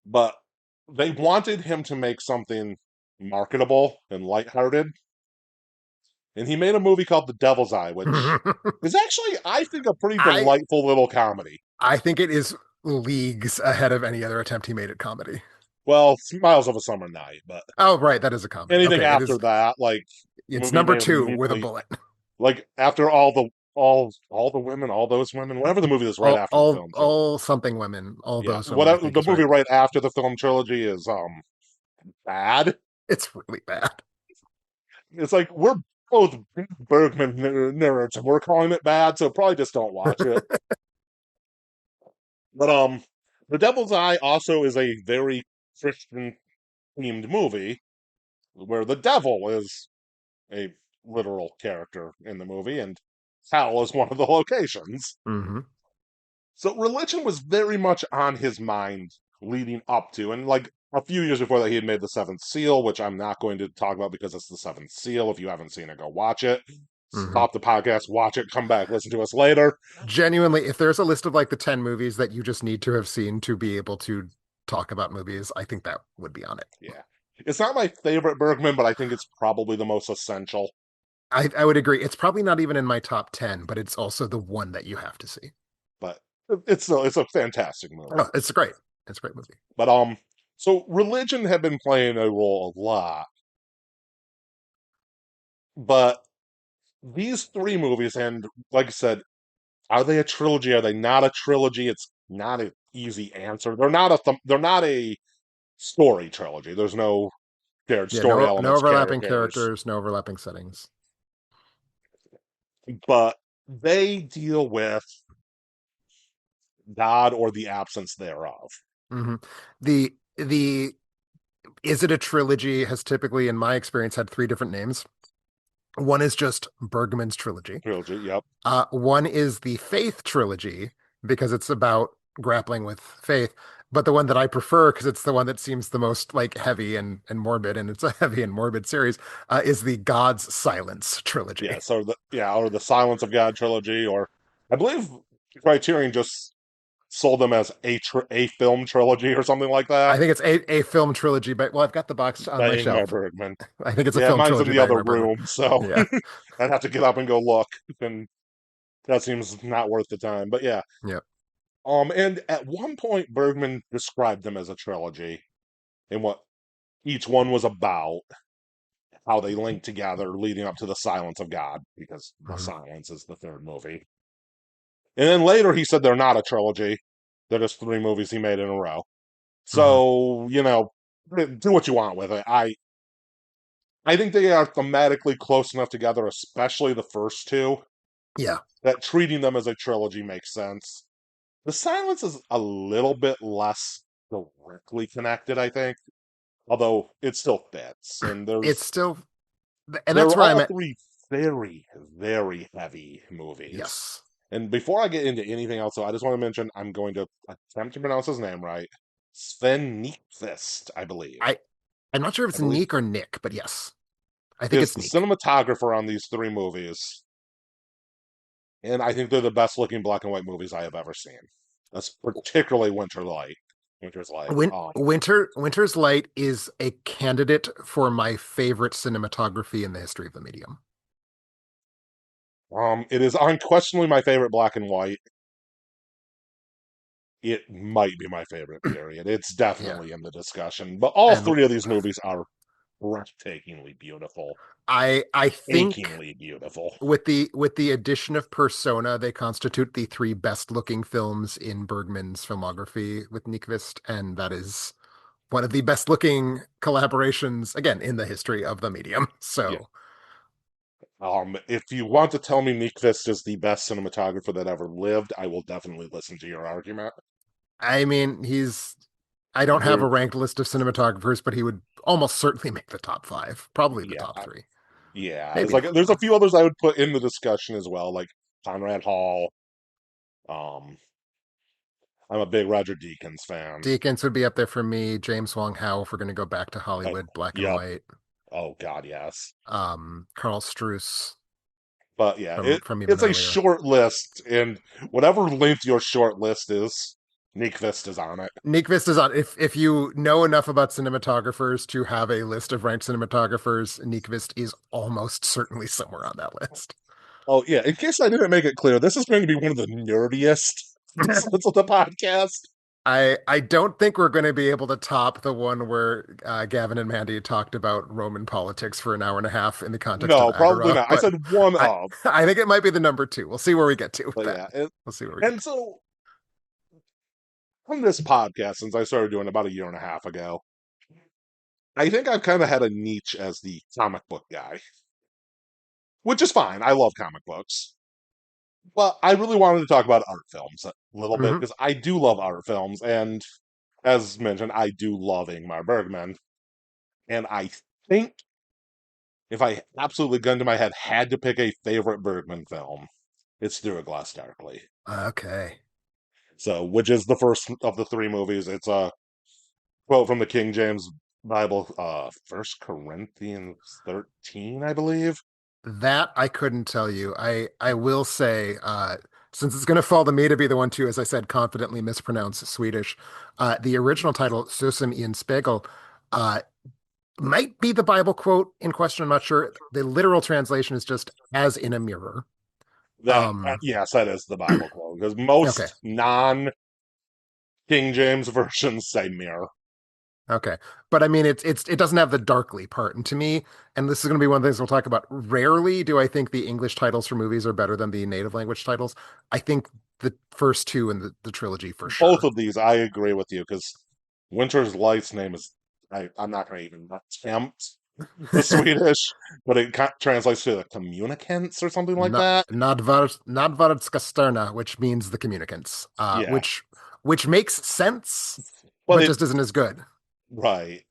but they wanted him to make something marketable and lighthearted, and he made a movie called The Devil's Eye, which is actually, I think, a pretty I delightful little comedy. I think it is leagues ahead of any other attempt he made at comedy. Well, Miles of a Summer Night, but Oh, right, that is a comedy. anything Okay, it after is. that, like It's movie number made two with a immediately, bullet. like after all the women, all those women, whatever the movie that's right after the film trilogy. All something women, all Yeah, those women. I whatever think the is right. movie right after the film trilogy is bad. It's really bad. It's like we're both Bergman nerds and we're calling it bad, so probably just don't watch it. But The Devil's Eye also is a very Christian themed movie where the devil is a literal character in the movie, and hell is one of the locations. Hmm. So religion was very much on his mind leading up to, and like a few years before that, he had made the Seventh Seal, which I'm not going to talk about because it's the Seventh Seal. If you haven't seen it, go watch it. Hmm. Stop the podcast, watch it, come back, listen to us later. Genuinely, if there's a list of like the 10 movies that you just need to have seen to be able to talk about movies, I think that would be on it. Yeah. It's not my favorite Bergman, but I think it's probably the most essential. I would agree. It's probably not even in my top 10, but it's also the one that you have to see. But it's a fantastic movie. Oh, it's great. It's a great movie. But so religion had been playing a role a lot, but these three movies, and like I said, are they a trilogy? Are they not a trilogy? It's not an easy answer. They're not a story trilogy. There's no shared Yeah, story no elements, overlapping characters, characters, no overlapping settings. but they deal with God or the absence thereof. Hmm. The is it a trilogy has typically, in my experience, had three different names. One is just Bergman's trilogy. Trilogy, yep. One is the Faith trilogy because it's about grappling with faith. But the one that I prefer, because it's the one that seems the most like heavy and morbid, and it's a heavy and morbid series, is the God's Silence trilogy. Or the Silence of God trilogy, or I believe Criterion just sold them as a film trilogy or something like I that think it's a film trilogy, but well, I've got the box on by my Ingmar shelf. Bergman. I think it's a Yeah, film mine's in trilogy the by other Ingmar Bergman. room, so Yeah, I'd have to get up and go look, and that seems not worth the time. But yeah, yeah. and at one point Bergman described them as a trilogy and what each one was about, how they link together, leading up to the Silence of God, because the Mhm. Silence is the third movie. And then later he said they're not a trilogy; they're just three movies he made in a row. Mhm. So do what you want with it. I think they are thematically close enough together, especially the first two, Yeah, that treating them as a trilogy makes sense. The Silence is a little bit less directly connected, I think, although it still fits. And it's still, and they're that's where I'm all at. three very, very heavy movies. Yes, And before I get into anything else, though, I just want to mention I'm going to attempt to pronounce his name right. Sven Nykvist, I believe. I I'm not sure if I it's believe Neek or Nick, but yes, I think is it's the Neek. cinematographer on these three movies. And I think they're the best looking black and white movies I have ever seen. That's particularly Winter Light. Winter's Light. Winter's Light is a candidate for my favorite cinematography in the history of the medium. It is unquestionably my favorite black and white. It might be my favorite period. It's Yeah, definitely in the discussion. But all and three of these movies are breathtakingly beautiful, I think achingly beautiful. with the addition of Persona, they constitute the three best looking films in Bergman's filmography with Nyqvist, and that is one of the best looking collaborations again in the history of the medium. Yeah. So, If you want to tell me Nyqvist is the best cinematographer that ever lived, I will definitely listen to your argument. I mean, I don't have a There, ranked list of cinematographers, but he would almost certainly make the top five, probably the yeah, top three, yeah. It's maybe like top there's a one. few others I would put in the discussion as well, like Conrad Hall. Um, I'm a big Roger Deakins fan. Deakins would be up there for me. James Wong Howe, if we're going to go back to Oh, Hollywood, black and yep. white. Oh God, yes. Carl Struess But yeah, from even it's a earlier. short list, and whatever length your short list is, Nyqvist is on it. Nyqvist is on. If you know enough about cinematographers to have a list of ranked cinematographers, Nyqvist is almost certainly somewhere on that list. Oh yeah, in case I didn't make it clear, this is going to be one of the nerdiest episodes of the podcast. I don't think we're going to be able to top the one where Gavin and Mandy talked about Roman politics for an hour and a half in the context of No, probably Agora, not. I but said one I of, I think it might be the number two. We'll see where we get to with but that. yeah. We'll see where we get And to. so on this podcast, since I started doing it about a year and a half ago, I think I've kind of had a niche as the comic book guy, which is fine. I love comic books. Well, I really wanted to talk about art films a little bit Hmm. because I do love art films, and as mentioned, I do love Ingmar Bergman, and I think if I absolutely gun to my head had to pick a favorite Bergman film, it's Through a Glass Darkly. Okay. So, which is the first of the three movies. It's a quote from the King James Bible, First Corinthians 13, I believe. That I couldn't tell you. I will say, since it's going to fall to me to be the one to, as I said, confidently mispronounce Swedish, the original title, Susum i en spegel, uh, might be the Bible quote in question. I'm not sure. The literal translation is just as in a mirror. That Um, yes, that is the Bible quote because okay. most non King James versions say mirror. Okay. But I mean, it doesn't have the darkly part. And to me, and this is going to be one of the things we'll talk about, rarely do I think the English titles for movies are better than the native language titles. I think the first two in the trilogy for Both sure. of these, I agree with you because Winter's Light's name is I'm not going to even attempt the Swedish, but it translates to the communicants or something like Not that. Nadvarstka Sterna, which means the communicants, Yeah, which makes sense, but but it just isn't as good. right.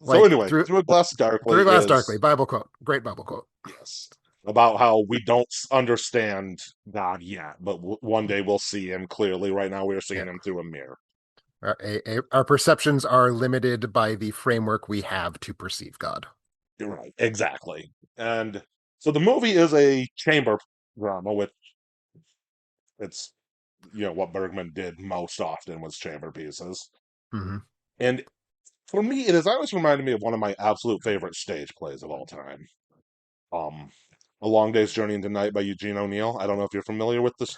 So Like anyway, Through a Glass through a Darkly glass darkly, is Bible quote, great Bible quote. yes about how we don't understand God yet, but one day we'll see Him clearly. Right now, we're Yeah. seeing Him through a mirror. Our perceptions are limited by the framework we have to perceive God. You're right, exactly. And so the movie is a chamber drama, which it's what Bergman did most often was chamber pieces. Hmm. And for me, it has always reminded me of one of my absolute favorite stage plays of all time. Um, A Long Day's Journey into Night by Eugene O'Neill. I don't know if you're familiar with this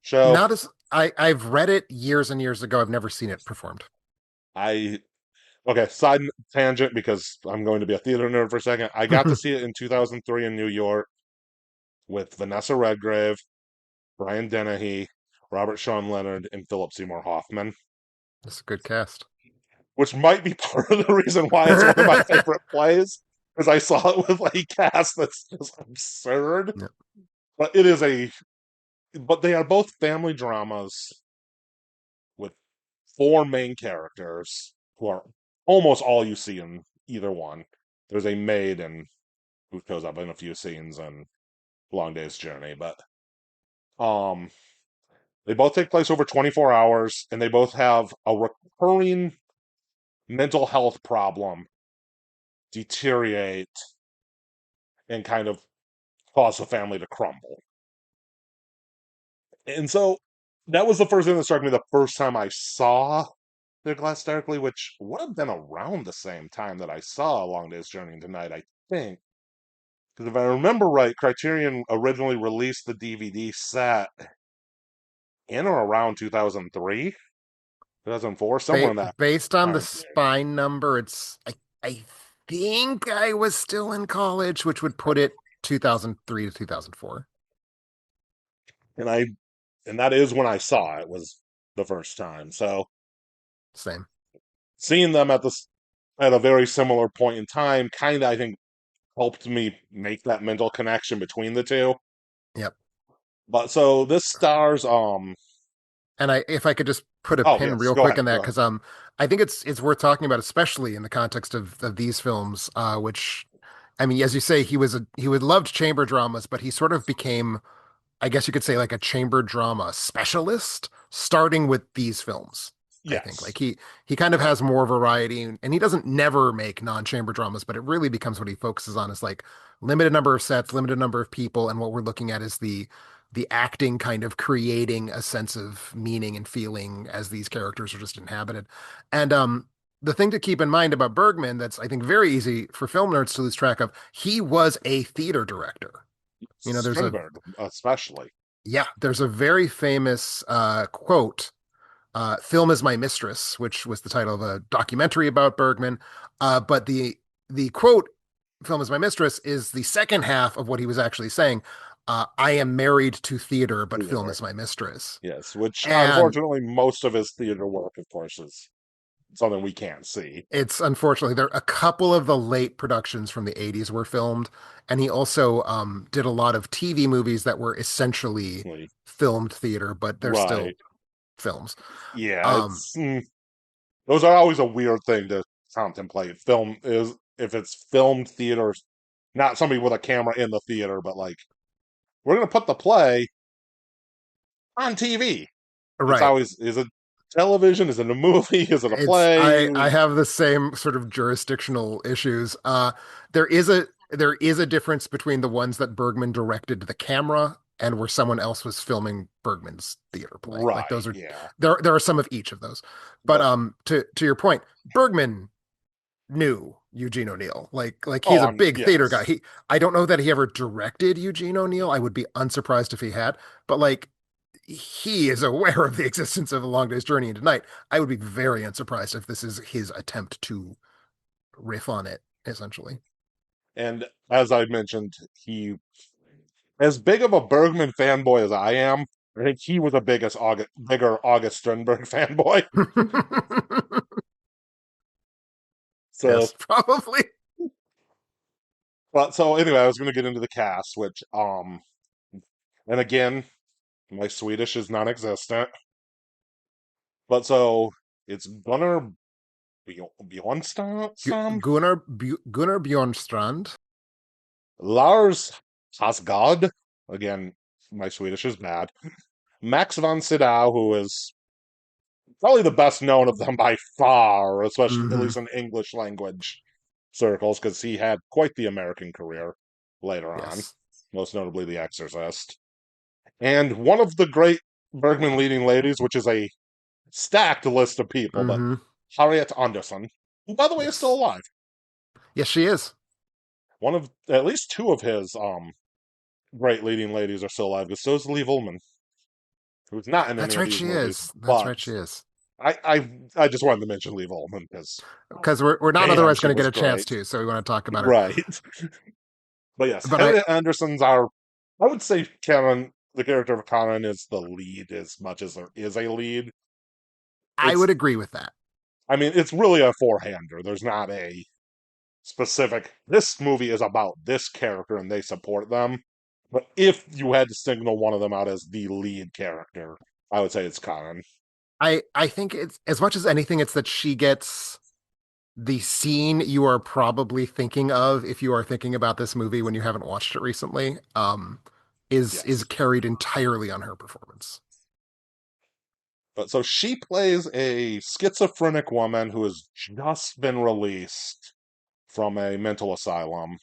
show. Not as I've read it years and years ago. I've never seen it performed. I Okay, side tangent because I'm going to be a theater nerd for a second. I got to see it in 2003 in New York with Vanessa Redgrave, Brian Dennehy, Robert Sean Leonard, and Philip Seymour Hoffman, That's a good cast. which might be part of the reason why it's one of my favorite plays because I saw it with a cast that's just absurd. Yeah. But it is a but they are both family dramas with four main characters who are almost all you see in either one. There's a maid and who shows up in a few scenes in Long Day's Journey, but um they both take place over 24 hours and they both have a recurring mental health problem deteriorate and kind of cause the family to crumble. And so that was the first thing that struck me the first time I saw The Glass Darkly, which would have been around the same time that I saw A Long Day's Journey Tonight, I think. Because if I remember right, Criterion originally released the DVD set in or around 2003, 2004, somewhere Ba in that Based on the time frame. spine number, I think I was still in college, which would put it 2003 to 2004. And I and that is when I saw it was the first time. So Same. seeing them at a very similar point in time kind of I think helped me make that mental connection between the two. Yep. But so this stars And if I could just put a oh pin yes, real go quick ahead, in go that, ahead. because I think it's worth talking about, especially in the context of these films, which I mean, as you say, he would loved chamber dramas, but he sort of became, I guess you could say, like a chamber drama specialist, starting with these films. I think Yes. like he kind of has more variety, and he doesn't never make non-chamber dramas, but it really becomes what he focuses on is like limited number of sets, limited number of people, and what we're looking at is the acting kind of creating a sense of meaning and feeling as these characters are just inhabited. And the thing to keep in mind about Bergman that's I think very easy for film nerds to lose track of, he was a theater director. You know, Strindberg, especially. there's a very famous quote, "Film is My Mistress," which was the title of a documentary about Bergman. But the quote, "Film is my mistress," is the second half of what he was actually saying. I am married to theater, but film Theater. is my mistress. Yes, which And unfortunately most of his theater work, of course, is something we can't see. it's unfortunately there a couple of the late productions from the 80s were filmed, and he also did a lot of TV movies that were essentially Like, filmed theater, but they're still right. films. Yeah, Um, it's those are always a weird thing to contemplate. Film is if it's filmed theater not somebody with a camera in the theater, but like we're going to put the play on TV. It's Right. always, is it television? Is it a movie? Is it a It's play? I have the same sort of jurisdictional issues. There is a difference between the ones that Bergman directed to the camera and where someone else was filming Bergman's theater play. Like Right, those are yeah. there are some of each of those. But But to your point, Bergman knew Eugene O'Neill. Like he's oh, a big theater guy. yes. I don't know that he ever directed Eugene O'Neill. I would be unsurprised if he had, but like he is aware of the existence of A Long Day's Journey into Night. I would be very unsurprised if this is his attempt to riff on it, essentially. And as I mentioned, he, as big of a Bergman fanboy as I am, I think he was a bigger August Strindberg fanboy. So, Yes, probably. but so anyway, I was going to get into the cast, which, and again, my Swedish is non-existent. But so it's Gunnar Bjornstam, Gunnar Bjornstrand. Lars Hasgard. Again, my Swedish is bad. Max von Sydow, who is probably the best known of them by far, especially at Hmm. least in English language circles, because he had quite the American career later on, Yes. most notably The Exorcist. And one of the great Bergman leading ladies, which is a stacked list of people, but Hmm. Harriet Andersson, who, by the way, is still Yes. alive. Yes, she is. One of at least two of his great leading ladies are still alive, because so is Lee Ullman, who's not in any That's of right, these she movies. is. That's But right, she is. I just wanted to mention Lee Ullman because Because we're not damn, otherwise she going to get was a chance great. to, so we want to talk about her. Right. But yes, But I Harriet Anderson's our, I would say Karen, the character of Karen is the lead as much as there is a lead. I It's, would agree with that. I mean, it's really a four-hander. There's not a specific, this movie is about this character and they support them. But if you had to signal one of them out as the lead character, I would say it's Karen. I think it's as much as anything, it's that she gets the scene you are probably thinking of if you are thinking about this movie when you haven't watched it recently, is Yes. carried entirely on her performance. But so she plays a schizophrenic woman who has just been released from a mental asylum.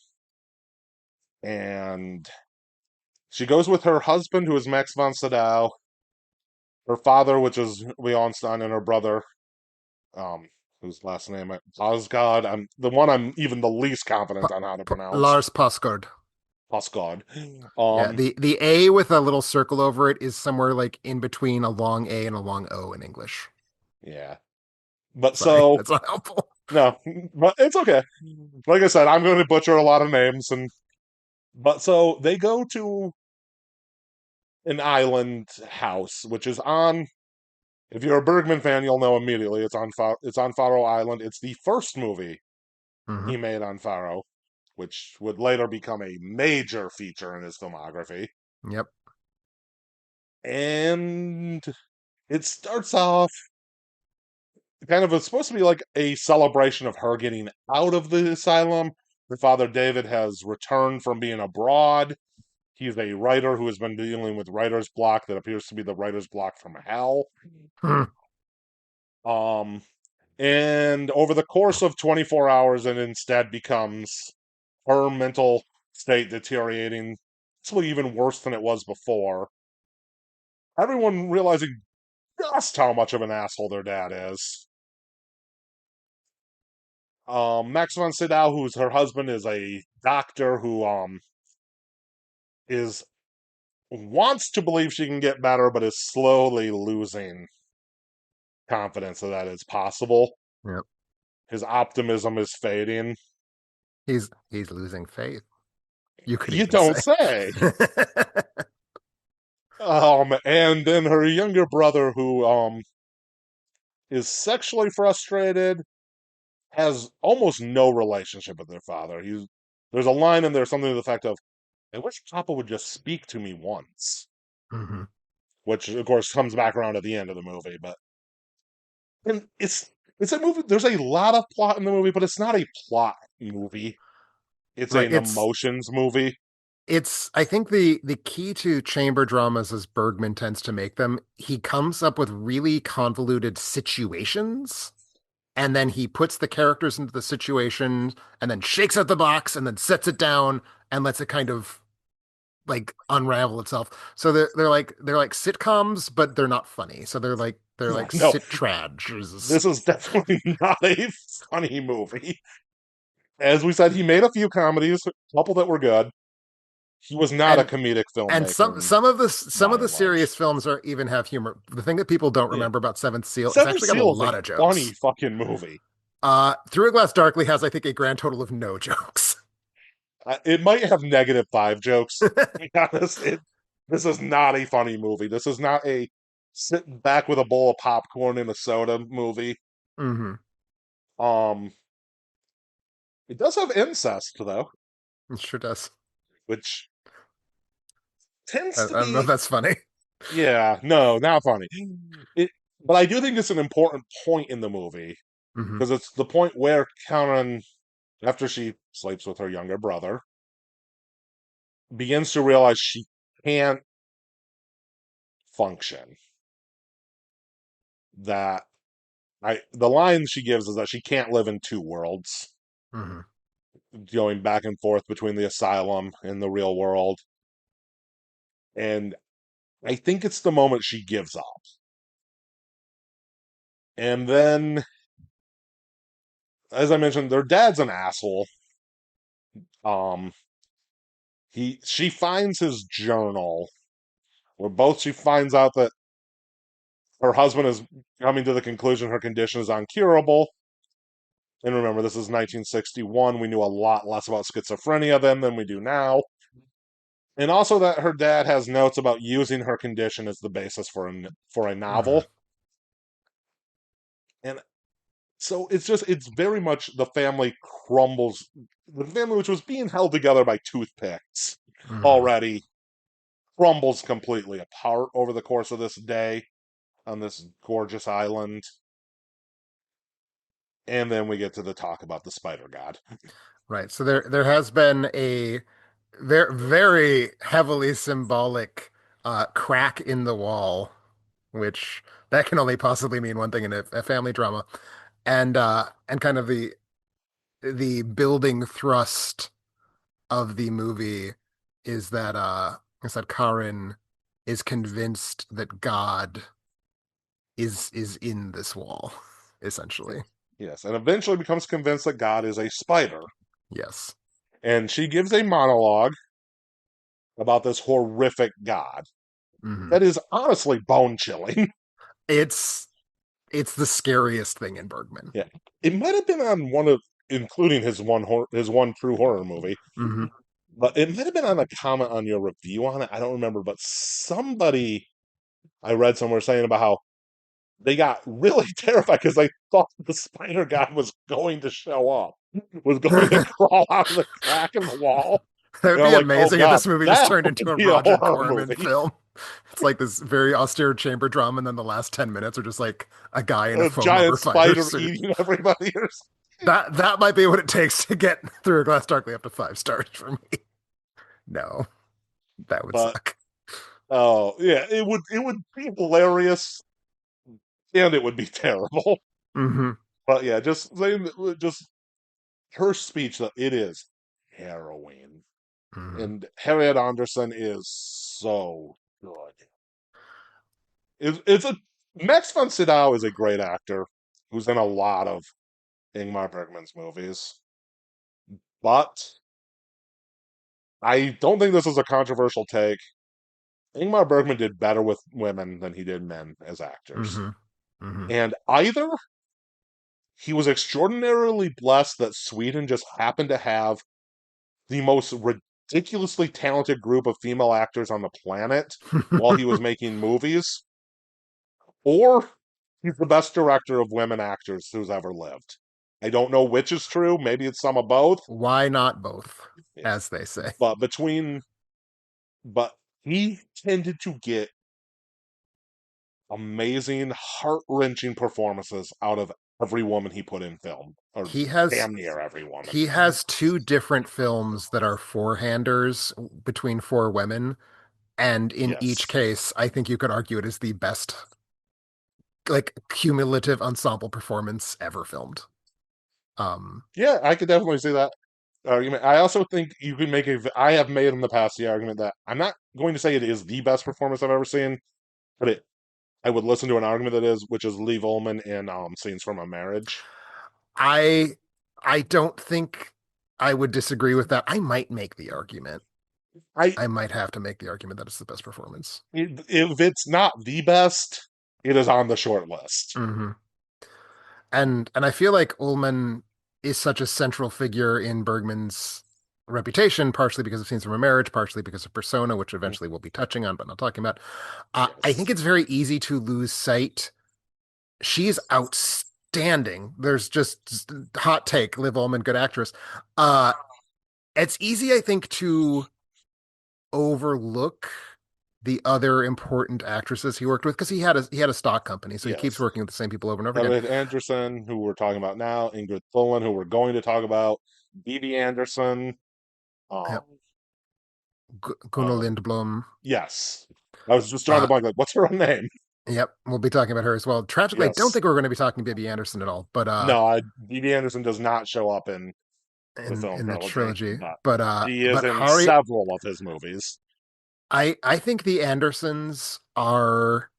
And she goes with her husband, who is Max von Sydow, her father, which is Leonstein, and her brother, um, whose last name Osgod. I'm the one I'm even the least confident on how to pronounce. Lars Posgård. Osgod. Yeah, the A with a little circle over it is somewhere like in between a long A and a long O in English. Yeah. But Sorry, so that's not helpful. no, but it's okay. Like I said, I'm going to butcher a lot of names, and but so they go to an island house, which is on. If you're a Bergman fan, you'll know immediately. It's on Faro Island. It's the first movie he Hmm. made on Faro, which would later become a major feature in his filmography. Yep. And it starts off kind of, it's supposed to be like a celebration of her getting out of the asylum. Her father David has returned from being abroad. He's a writer who has been dealing with writer's block that appears to be the writer's block from hell. Hmm. Um, and over the course of 24 hours, it instead becomes her mental state deteriorating, possibly even worse than it was before. Everyone realizing just how much of an asshole their dad is. Max von Sydow, who's her husband, is a doctor who is wants to believe she can get better, but is slowly losing confidence that it's possible. Yep. His optimism is fading. He's losing faith. You could You even don't say. say. And then her younger brother, who is sexually frustrated, has almost no relationship with their father. There's a line in there, something to the effect of, "I wish Papa would just speak to me once," Hmm. which of course comes back around at the end of the movie. But and it's a movie. There's a lot of plot in the movie, but it's not a plot movie. It's Right. an emotions movie. It's I think the key to chamber dramas as Bergman tends to make them, he comes up with really convoluted situations and then he puts the characters into the situation and then shakes out the box and then sets it down and lets it kind of like unravel itself. So they're like sitcoms, but they're not funny. So they're Yeah, like no, sit trads. this is definitely not a funny movie. As we said, he made a few comedies, a couple that were good. He was not a And comedic and filmmaker some by of the and large. serious films are even have humor. The thing that people don't Yeah. remember about Seventh Seal, it's Seven actually got a Seal is a lot of funny jokes. fucking movie. Through a Glass Darkly has, I think, a grand total of no jokes. It might have -5 jokes. To be honest, this is not a funny movie. This is not a sitting back with a bowl of popcorn and a soda movie. Hmm. Um, it does have incest though, It sure does. which tends I to don't know if be, that's funny. yeah, no, not funny. It, but I do think it's an important point in the movie Hmm. because it's the point where Karen, after she sleeps with her younger brother, begins to realize she can't function. That the line she gives is that she can't live in two worlds, Hmm. going back and forth between the asylum and the real world. And I think it's the moment she gives up. And then, as I mentioned, their dad's an asshole. Um, she finds his journal where both she finds out that her husband is coming to the conclusion her condition is uncurable. And remember, this is 1961. We knew a lot less about schizophrenia then than we do now. And also that her dad has notes about using her condition as the basis for a Hmm. novel. And so it's very much the family crumbles. The family, which was being held together by toothpicks, Hmm. already crumbles completely apart over the course of this day on this gorgeous island. And then we get to the talk about the spider god. Right. So there has been a very heavily symbolic crack in the wall, which that can only possibly mean one thing in a family drama, and kind of the building thrust of the movie is that Karin is convinced that God is in this wall, essentially. Yes, and eventually becomes convinced that God is a spider. Yes. And she gives a monologue about this horrific God Hmm. that is honestly bone chilling. It's it's the scariest thing in Bergman. Yeah, it might have been on one of, including his one true horror movie, Hmm. but it might have been on a comment on your review on it. I don't remember, but somebody I read somewhere saying about how they got really terrified because they thought the spider god was going to show up, was going to crawl out of the crack in the wall. That would And I'm be like, oh amazing if god, this movie just that turned would into a be a Roger horror Corman movie. film. It's like this very austere chamber drama, and then the last 10 minutes are just like a guy in a A foam giant rubber fighter spider suit. eating everybody. That might be what it takes to get through a Glass Darkly up to 5 stars for me. No, that would But suck. oh yeah, it would be hilarious and it would be terrible. Hmm. But yeah, just her speech though, it is harrowing. Hmm. And Harriet Anderson is so good. It's a Max von Sydow is a great actor who's in a lot of Ingmar Bergman's movies. But I don't think this is a controversial take. Ingmar Bergman did better with women than he did men as actors. Hmm. Hmm. And either he was extraordinarily blessed that Sweden just happened to have the most ridiculously talented group of female actors on the planet while he was making movies, or he's the best director of women actors who's ever lived. I don't know which is true. Maybe it's some of both. Why not both, Yeah. as they say? But but he tended to get amazing, heart wrenching performances out of every woman he put in film, or He has damn near every woman. he has two different films that are four-handers between four women, and in each Yes. case, I think you could argue it is the best like cumulative ensemble performance ever filmed. Um, Yeah, I could definitely see that argument. I also think you can make I have made in the past the argument that I'm not going to say it is the best performance I've ever seen, but I would listen to an argument that is, which is Lee Ullman in Scenes from a Marriage. I I don't think I would disagree with that. I might make the argument. I I might have to make the argument that it's the best performance. If it's not the best, it is on the short list. Hmm. And I feel like Ullman is such a central figure in Bergman's reputation, partially because of Scenes from a Marriage, partially because of Persona, which Mm, eventually we'll be touching on, but not talking about. I yes. think it's very easy to lose sight. She's outstanding. There's just hot take, Liv Ullman, good actress. Uh, it's easy, I think, to overlook the other important actresses he worked with because he had a stock company, so he keeps Yes. working with the same people over and over again. Elliot Anderson, who we're talking about now, Ingrid Thulin, who we're going to talk about, Bibi Anderson. Um, Gunnar uh, Lindblom. yes. I was just drawing the Uh, blank, like, what's her name? yep, we'll be talking about her as well. Tragically, I don't Yes. think we're going to be talking Bibi Anderson at all, but No, Bibi Anderson does not show up in the film in the trilogy, trilogy, but but she is but in Hari, several of his movies. I think the Andersons are.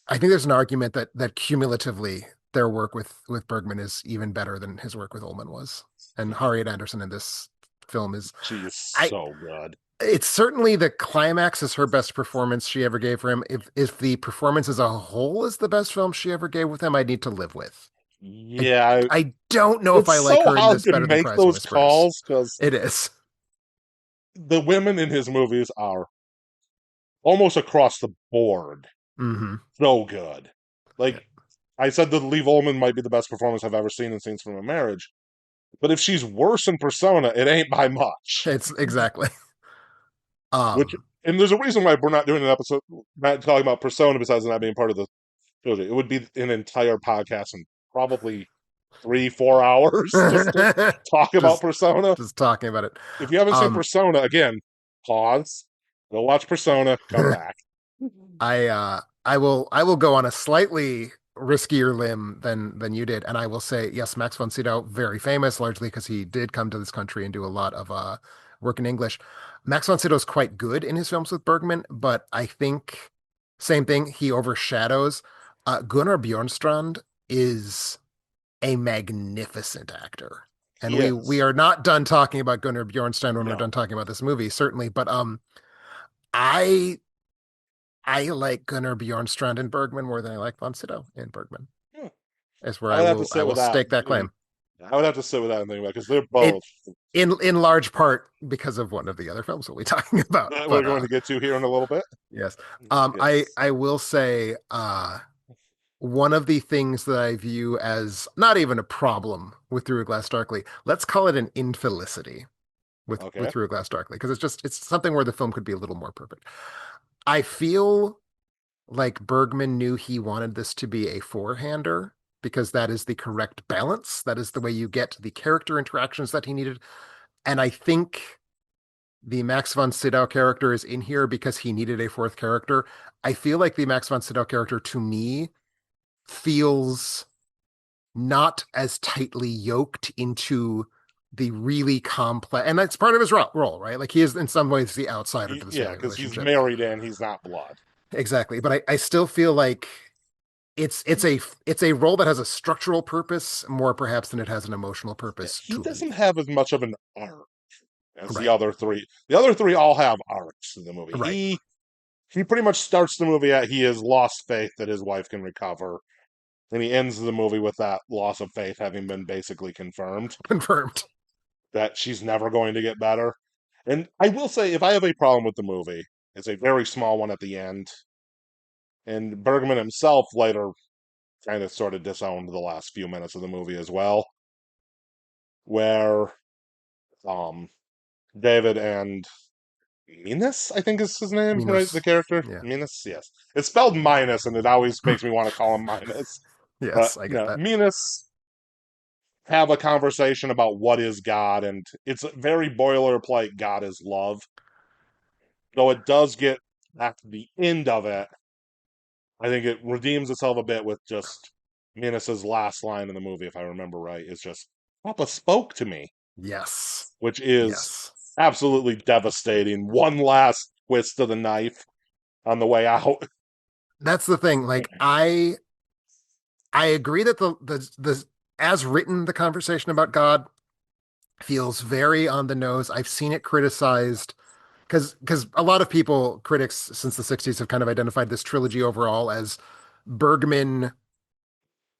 I think there's an argument that cumulatively their work with Bergman is even better than his work with Ullman was, and Harriet Anderson in this film is. She is I so good. It's certainly the climax is her best performance she ever gave for him. If the performance as a whole is the best film she ever gave with him, I need to live with. I Yeah, I don't know if I it's like so her in hard this to better than make Cries and those Whispers. calls because It is. the women in his movies are almost across the board Hmm. so good. Yeah. Like I said, that Lee Ullman might be the best performance I've ever seen in Scenes from a Marriage. But if she's worse in Persona, it ain't by much. It's exactly. Which Um, and there's a reason why we're not doing an episode not talking about Persona besides not being part of the trilogy. It would be an entire podcast and probably 3-4 hours just to talk about just Persona. just talking about it. If you haven't seen Um, Persona, again, pause, go watch Persona, come back. I will go on a slightly riskier limb than you did, and I will say yes, Max von Sydow, very famous, largely because he did come to this country and do a lot of work in English. Max von Sydow is quite good in his films with Bergman, but I think same thing, he overshadows. Gunnar Bjornstrand is a magnificent actor. And He we is. are not done talking about Gunnar Bjornstrand when we're No. done talking about this movie, certainly, but I I like Gunnar Bjornstrand in Bergman more than I like von Sydow in Bergman. Hmm. Is where I I would have to will I sit will with that. stake that And claim. I would have to sit with that and think about because they're It both in large part because of one of the other films we'll be talking about. that we're But going to get to here in a little bit. yes. I Yes. I will say one of the things that I view as not even a problem with Through a Glass Darkly, let's call it an infelicity with Okay. Through a Glass Darkly, because it's something where the film could be a little more perfect. I feel like Bergman knew he wanted this to be a four-hander because that is the correct balance. That is the way you get the character interactions that he needed. And I think the Max von Sydow character is in here because he needed a fourth character. I feel like the Max von Sydow character to me feels not as tightly yoked into the really complex, and that's part of his role, right? Like he is in some ways the outsider to this Yeah, family because he's relationship. married and he's not blood. Exactly. But I still feel like it's a role that has a structural purpose more perhaps than it has an emotional Yeah, purpose he to doesn't me. have as much of an arc as the Right. other three. The other three all have arcs in the movie. Right. He pretty much starts the movie at he has lost faith that his wife can recover, and he ends the movie with that loss of faith having been basically confirmed Confirmed. that she's never going to get better. And I will say, if I have a problem with the movie, it's a very small one at the end. And Bergman himself later kind of sort of disowned the last few minutes of the movie as well, where um David and Minas, I think is his name, right? The Minos. character Yeah. Minas, yes. It's spelled minus, and it always makes me want to call him Minus. But Yes, I you get know, that. Minas have a conversation about what is God, and it's a very boilerplate. God is love, though it does get at the end of it. I think it redeems itself a bit with just Minus's last line in the movie, if I remember right, is just "Papa spoke to me," Yes. which is Yes. absolutely devastating. One last twist of the knife on the way out. That's the thing. Like I agree that the as written the conversation about God feels very on the nose. I've seen it criticized because a lot of people, critics since the 60s, have kind of identified this trilogy overall as Bergman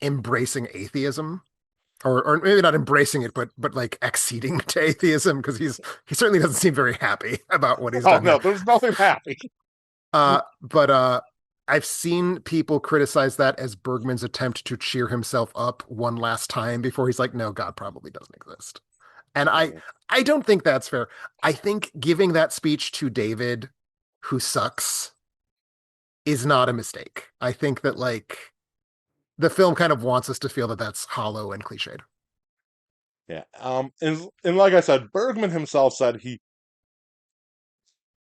embracing atheism. Or maybe not embracing it, but like acceding to atheism because he certainly doesn't seem very happy about what he's Oh done no, here. there's nothing happy. But I've seen people criticize that as Bergman's attempt to cheer himself up one last time before he's like, no, God probably doesn't exist. And I don't think that's fair. I think giving that speech to David, who sucks, is not a mistake. I think that like the film kind of wants us to feel that that's hollow and cliched. Yeah. And like I said, Bergman himself said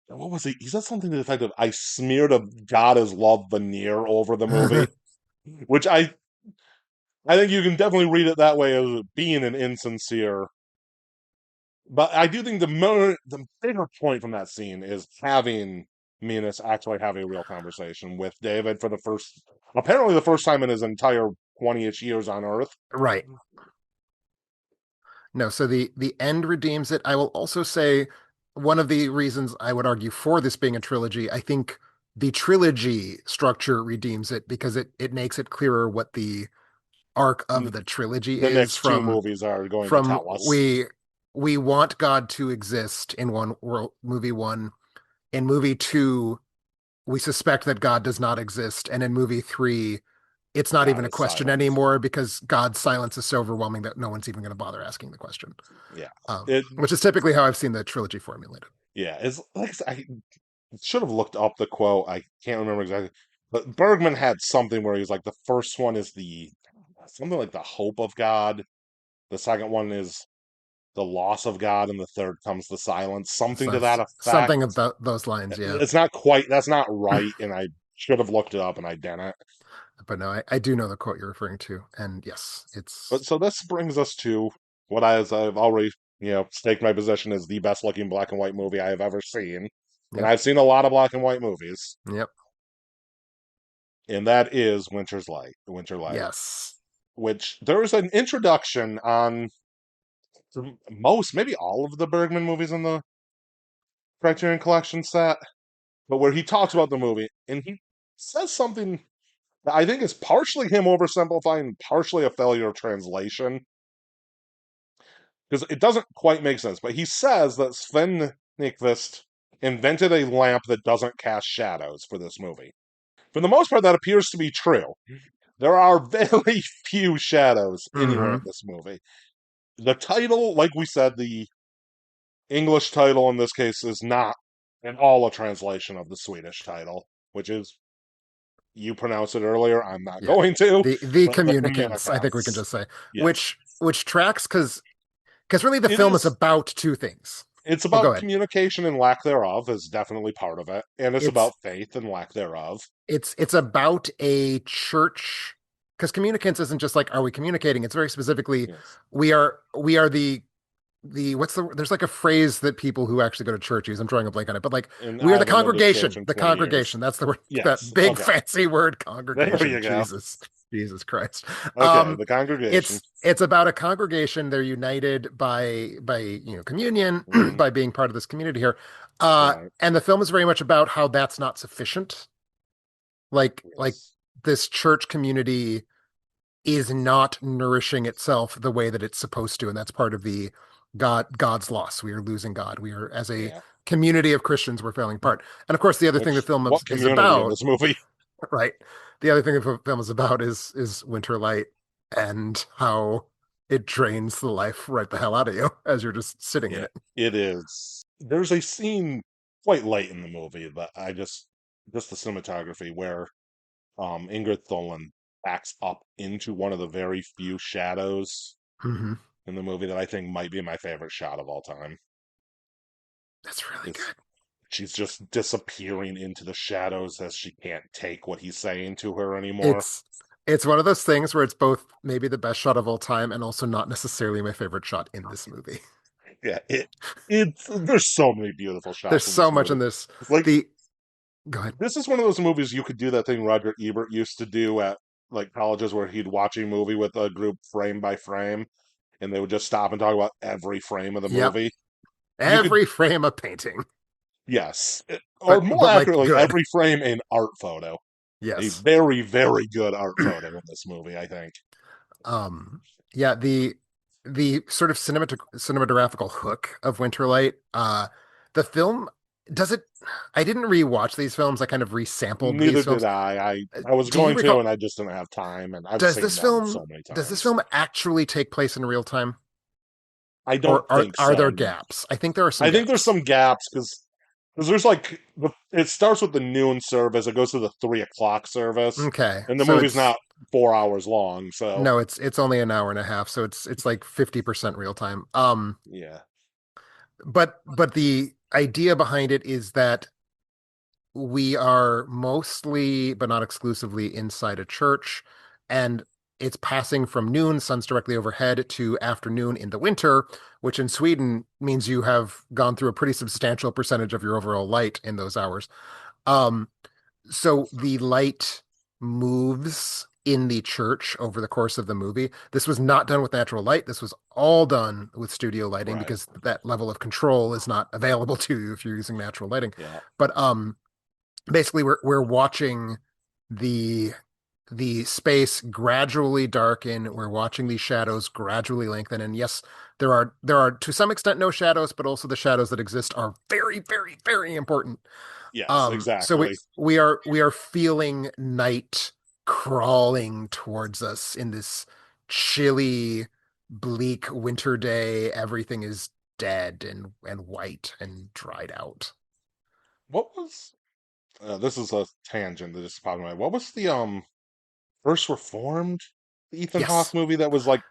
what was he? He said something to the effect of "I smeared a God is love veneer over the movie," which I think you can definitely read it that way as being an insincere. But I do think the bigger point from that scene is having Minas actually have a real conversation with David for the first, apparently the first time in his entire 20-ish years on Earth. Right. No, so the end redeems it. I will also say one of the reasons I would argue for this being a trilogy, I think the trilogy structure redeems it because it makes it clearer what the arc of the trilogy The is next two movies are going to from tell us. we want God to exist in one world movie one. In movie two, we suspect that God does not exist, and in movie three, it's not God even a is question silent. anymore because God's silence is so overwhelming that no one's even going to bother asking the question. Yeah. It Which is typically how I've seen the trilogy formulated. yeah, it's like I should have looked up the quote. I can't remember exactly. But Bergman had something where he's like the first one is the something like the hope of God. The second one is the loss of God, and the third comes the silence. Something to that effect. Something about those lines, yeah. It's not quite that's not right, and I should have looked it up and I didn't. But no, I do know the quote you're referring to, and yes, But it's so this brings us to what as I've already, staked my position as the best looking black and white movie I have ever seen. And yep, I've seen a lot of black and white movies, yep, and that is Winter Light, yes, which there is an introduction on most, maybe all of the Bergman movies in the Criterion Collection set, but where he talks about the movie and he says something that I think is partially him oversimplifying, partially a failure of translation, because it doesn't quite make sense. But he says that Sven Nykvist invented a lamp that doesn't cast shadows for this movie. For the most part, that appears to be true. There are very few shadows anywhere mm-hmm. in this movie. The title, like we said, the English title in this case is not at all a translation of the Swedish title, which is you pronounced it earlier. I'm not Yeah. going to, The but the communicants, I think we can communicants. just say, Yes, which tracks because really the it film is is. about two things. It's Oh, go about ahead. communication and lack thereof is definitely part of it, and it's It's about faith and lack thereof. it's about a church because communicants isn't just like are we communicating? It's very specifically Yes, we are the what's there's like a phrase that people who actually go to church use. I'm drawing a blank on it, but like and we are I the haven't been to church congregation. in The 20 years. congregation. That's the word. Yes, That big okay, fancy word, there congregation. you go. Jesus Christ. Okay, the congregation. It's about a congregation. They're united by communion Hmm. by being part of this community here. Right. And the film is very much about how that's not sufficient. Like Yes. this church community is not nourishing itself the way that it's supposed to, and that's part of the God's loss. We are losing God. We are as a Yeah. community of Christians, we're failing apart. And of course, the other thing the Which film what is community in about, this movie? right? The other thing the film is about is Winter Light and how it drains the life right the hell out of you as you're just sitting in Yeah, it. it is. There's a scene quite late in the movie that I just the cinematography where Ingrid Thulin backs up into one of the very few shadows Hmm. in the movie that I think might be my favorite shot of all time. That's really It's good. she's just disappearing into the shadows as she can't take what he's saying to her anymore. It's it's one of those things where it's both maybe the best shot of all time and also not necessarily my favorite shot in this movie. Yeah, it's there's so many beautiful There's shots in so this much movie. in this. Like The Go ahead. this is one of those movies you could do that thing Roger Ebert used to do at like colleges where he'd watch a movie with a group frame by frame and they would just stop and talk about every frame of the Yep. movie. You could Every frame of painting, yes, or more but like accurately good. every frame in art photo. A Yes. very very good art photo in this movie, I think. Um, yeah, the sort of cinematographical hook of Winterlight, the film does it. I didn't rewatch these films. I kind of resampled Neither these did films. I was Do you going to and recall, I just didn't have time and I've does seen this them so film many does this times. film actually take place in real time? I Or don't are think are there so. gaps? I think there are some I think there's gaps. some gaps because there's like it starts with the noon service, it goes to the 3 o'clock service, Okay. and the So movie's it's not 4 hours long. So no, it's only an hour and a half, so it's like 50% real time. yeah, But the idea behind it is that we are mostly, but not exclusively, inside a church, and it's passing from noon, sun's directly overhead, to afternoon in the winter, which in Sweden means you have gone through a pretty substantial percentage of your overall light in those hours. Um, so the light moves in the church over the course of the movie. This was not done with natural light. This was all done with studio lighting right, because that level of control is not available to you if you're using natural lighting. yeah, But basically we're watching the the space gradually darken. We're watching these shadows gradually lengthen. And yes, there are to some extent no shadows, but also the shadows that exist are very, very, very important. yes, So we exactly. we are we are feeling night crawling towards us in this chilly, bleak winter day. Everything is dead and white and dried out. What was this is a tangent that just popped in my head. What was the First Reformed Ethan Hawke Yes, movie that was like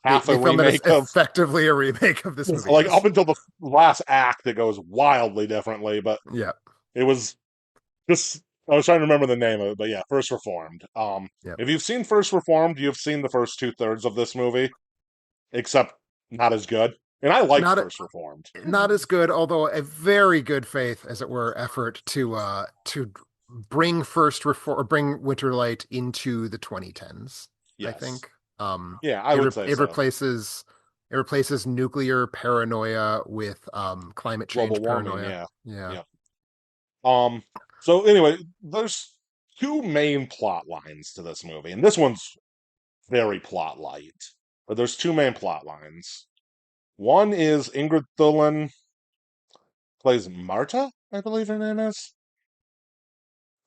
the half a the film that is remake of effectively a remake of this movie. like up Yes. until the last act that goes wildly differently, but Yeah. it was just I was trying to remember the name of it, but yeah, First Reformed. Yeah. If you've seen First Reformed, you've seen the first 2/3 of this movie, except not as good. And I liked Not First Reformed. not as good, although a very good faith, as it were, effort to bring first reform or bring Winterlight into the 2010s, I Yes, think. yeah, I would say It so. replaces nuclear paranoia with climate Global change warming, paranoia. yeah, Yeah. yeah. Um, so anyway, there's two main plot lines to this movie, and this one's very plot light, but there's two main plot lines. One is Ingrid Thulin plays Marta, I believe her name is.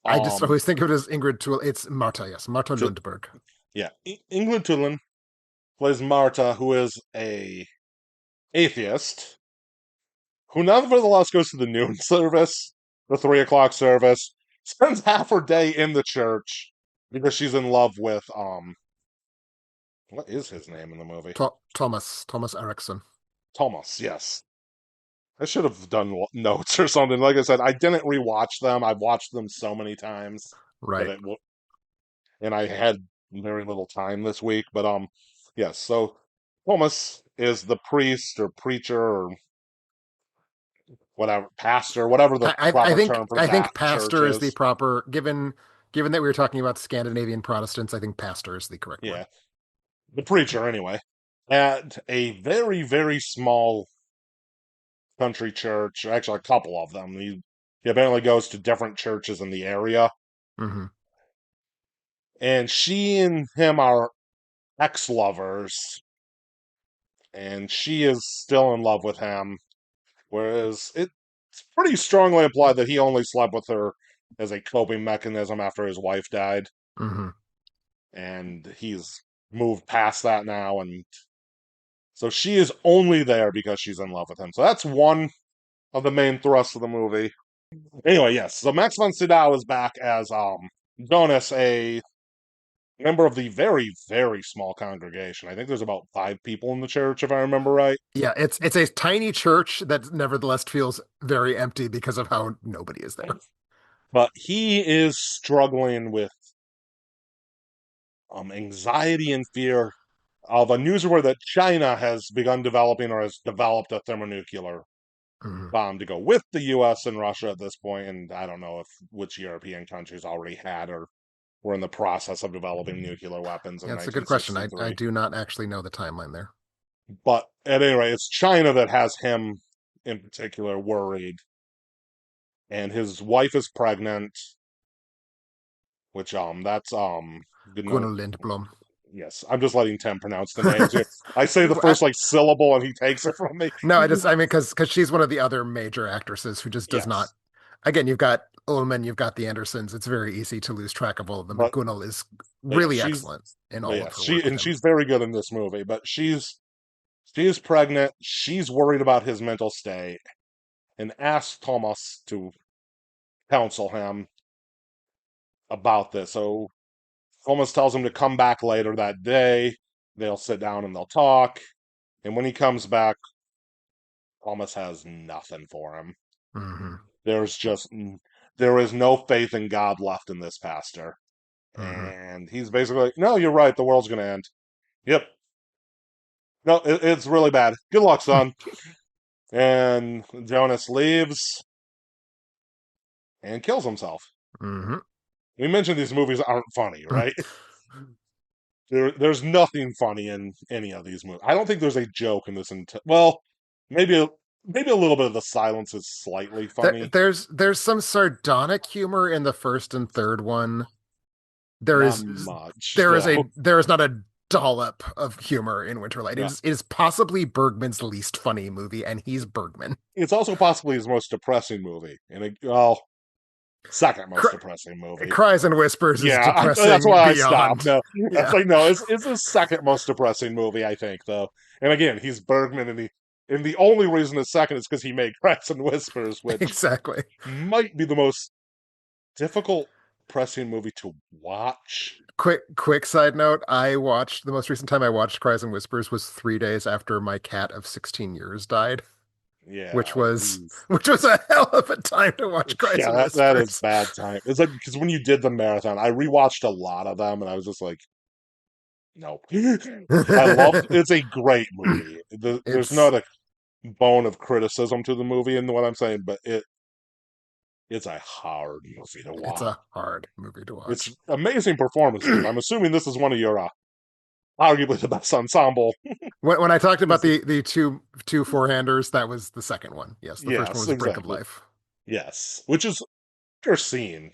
I just Um, always think of it as Ingrid Tool. It's Marta, yes, Marta to, Lundberg. yeah, Ingrid Thulin plays Marta, who is a atheist who nevertheless goes to the noon service, the 3 o'clock service, spends half her day in the church because she's in love with what is his name in the movie? Thomas Eriksson. Thomas. Yes, I should have done notes or something. Like I said, I didn't rewatch them. I've watched them so many times that Right. and I had very little time this week. But yes. So Thomas is the priest or preacher or whatever, pastor, whatever the I proper think term for I that think church pastor is the is. proper given that we were talking about Scandinavian Protestants, I think pastor is the correct word. Yeah, the preacher anyway, at a very very small country church. Actually, a couple of them. He apparently goes to different churches in the area, Hmm. and she and him are ex-lovers, and she is still in love with him. Whereas it's pretty strongly implied that he only slept with her as a coping mechanism after his wife died, Hmm. and he's moved past that now, and so she is only there because she's in love with him. So that's one of the main thrusts of the movie. Anyway, yes. So Max von Sydow is back as Jonas, a member of the very, very small congregation. I think there's about 5 people in the church, if I remember right. Yeah, it's a tiny church that nevertheless feels very empty because of how nobody is there. But he is struggling with anxiety and fear of a news report that China has begun developing or has developed a thermonuclear Mhm. bomb to go with the U.S. and Russia at this point, and I don't know if which European countries already had or were in the process of developing nuclear weapons in Yeah, it's a good question. I 1963. do not actually know the timeline there. But at any rate, it's China that has him in particular worried, and his wife is pregnant, which that's good no, Gunnar Lindblom. yes, I'm just letting Tim pronounce the names here. I say the first like syllable and he takes it from me. No, I mean, because she's one of the other major actresses who just does not. Yes, Again, you've got Ullman, you've got the Andersons. It's very easy to lose track of all of them. And but Gunnar is yeah, really excellent in all of her work with him. she's very good in this movie, but she is pregnant. She's worried about his mental state and asks Thomas to counsel him about this. So Thomas tells him to come back later that day. They'll sit down and they'll talk. And when he comes back, Thomas has nothing for him. Hmm. There's just there is no faith in God left in this pastor. Hmm. And he's basically like, "No, you're right. The world's gonna end." Yep. No, it's really bad. Good luck, son. And Jonas leaves and kills himself. Hmm. We mentioned these movies aren't funny, right? There's nothing funny in any of these movies. I don't think there's a joke in this. Well, maybe maybe a little bit of the silence is slightly funny. There's some sardonic humor in the first and third one. There Not is much though. there is not a dollop of humor in Winterlight. Yeah. It is possibly Bergman's least funny movie, and he's Bergman. It's also possibly his most depressing movie, and well, second most Cry, depressing movie. Cries and Whispers is Yeah, that's depressing why I stopped. beyond. No, that's Yeah, like no, it's the second most depressing movie I think though. And again, he's Bergman, and the only reason it's second is because he made Cracks and Whispers, which exactly. might be the most difficult depressing movie to watch. Quick side note, I watched the most recent time I watched Cries and Whispers was 3 days after my cat of 16 years died, which Yeah, was which was a hell of a time to watch Cries yeah, and that is Whispers. bad time. It's like because when you did the marathon, I rewatched a lot of them, and I was just like, no. I love. It's a great movie. There's It's not a bone of criticism to the movie in what I'm saying, but it's a hard movie to it's watch. a hard movie to It's watch. amazing performances. I'm assuming this is one of your arguably the best ensemble. When I talked about This is, the two four-handers, that was the second one. Yes, the first one yes, was Brink of exactly. Life. Yes, which is your scene,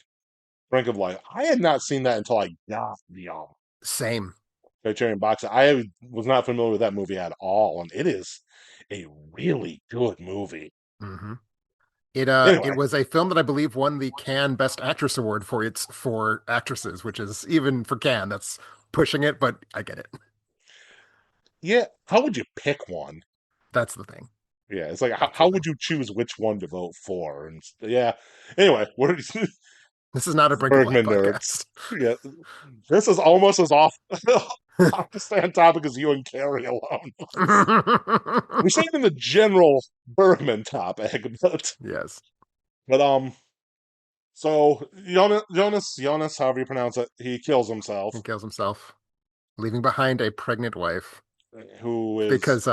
Brink of Life. I had not seen that until I got the Same. Criterion box. I was not familiar with that movie at all, and it is a really good movie. Hmm. It Anyway, was a film that I believe won the Cannes Best Actress Award for its four actresses, which is even for Cannes, that's pushing it, but I get it. yeah, how would you pick one? That's the thing. Yeah, it's like That's the how thing. would you choose which one to vote for? And yeah, anyway, we're This is not a Brink of Life Bergman nerds. podcast. Yeah, this is almost as off the stand topic as you and Carrie alone. We're staying in the general Bergman topic, Yes, but so Jonas, however you pronounce it, he kills himself. he kills himself, leaving behind a pregnant wife. Who is Because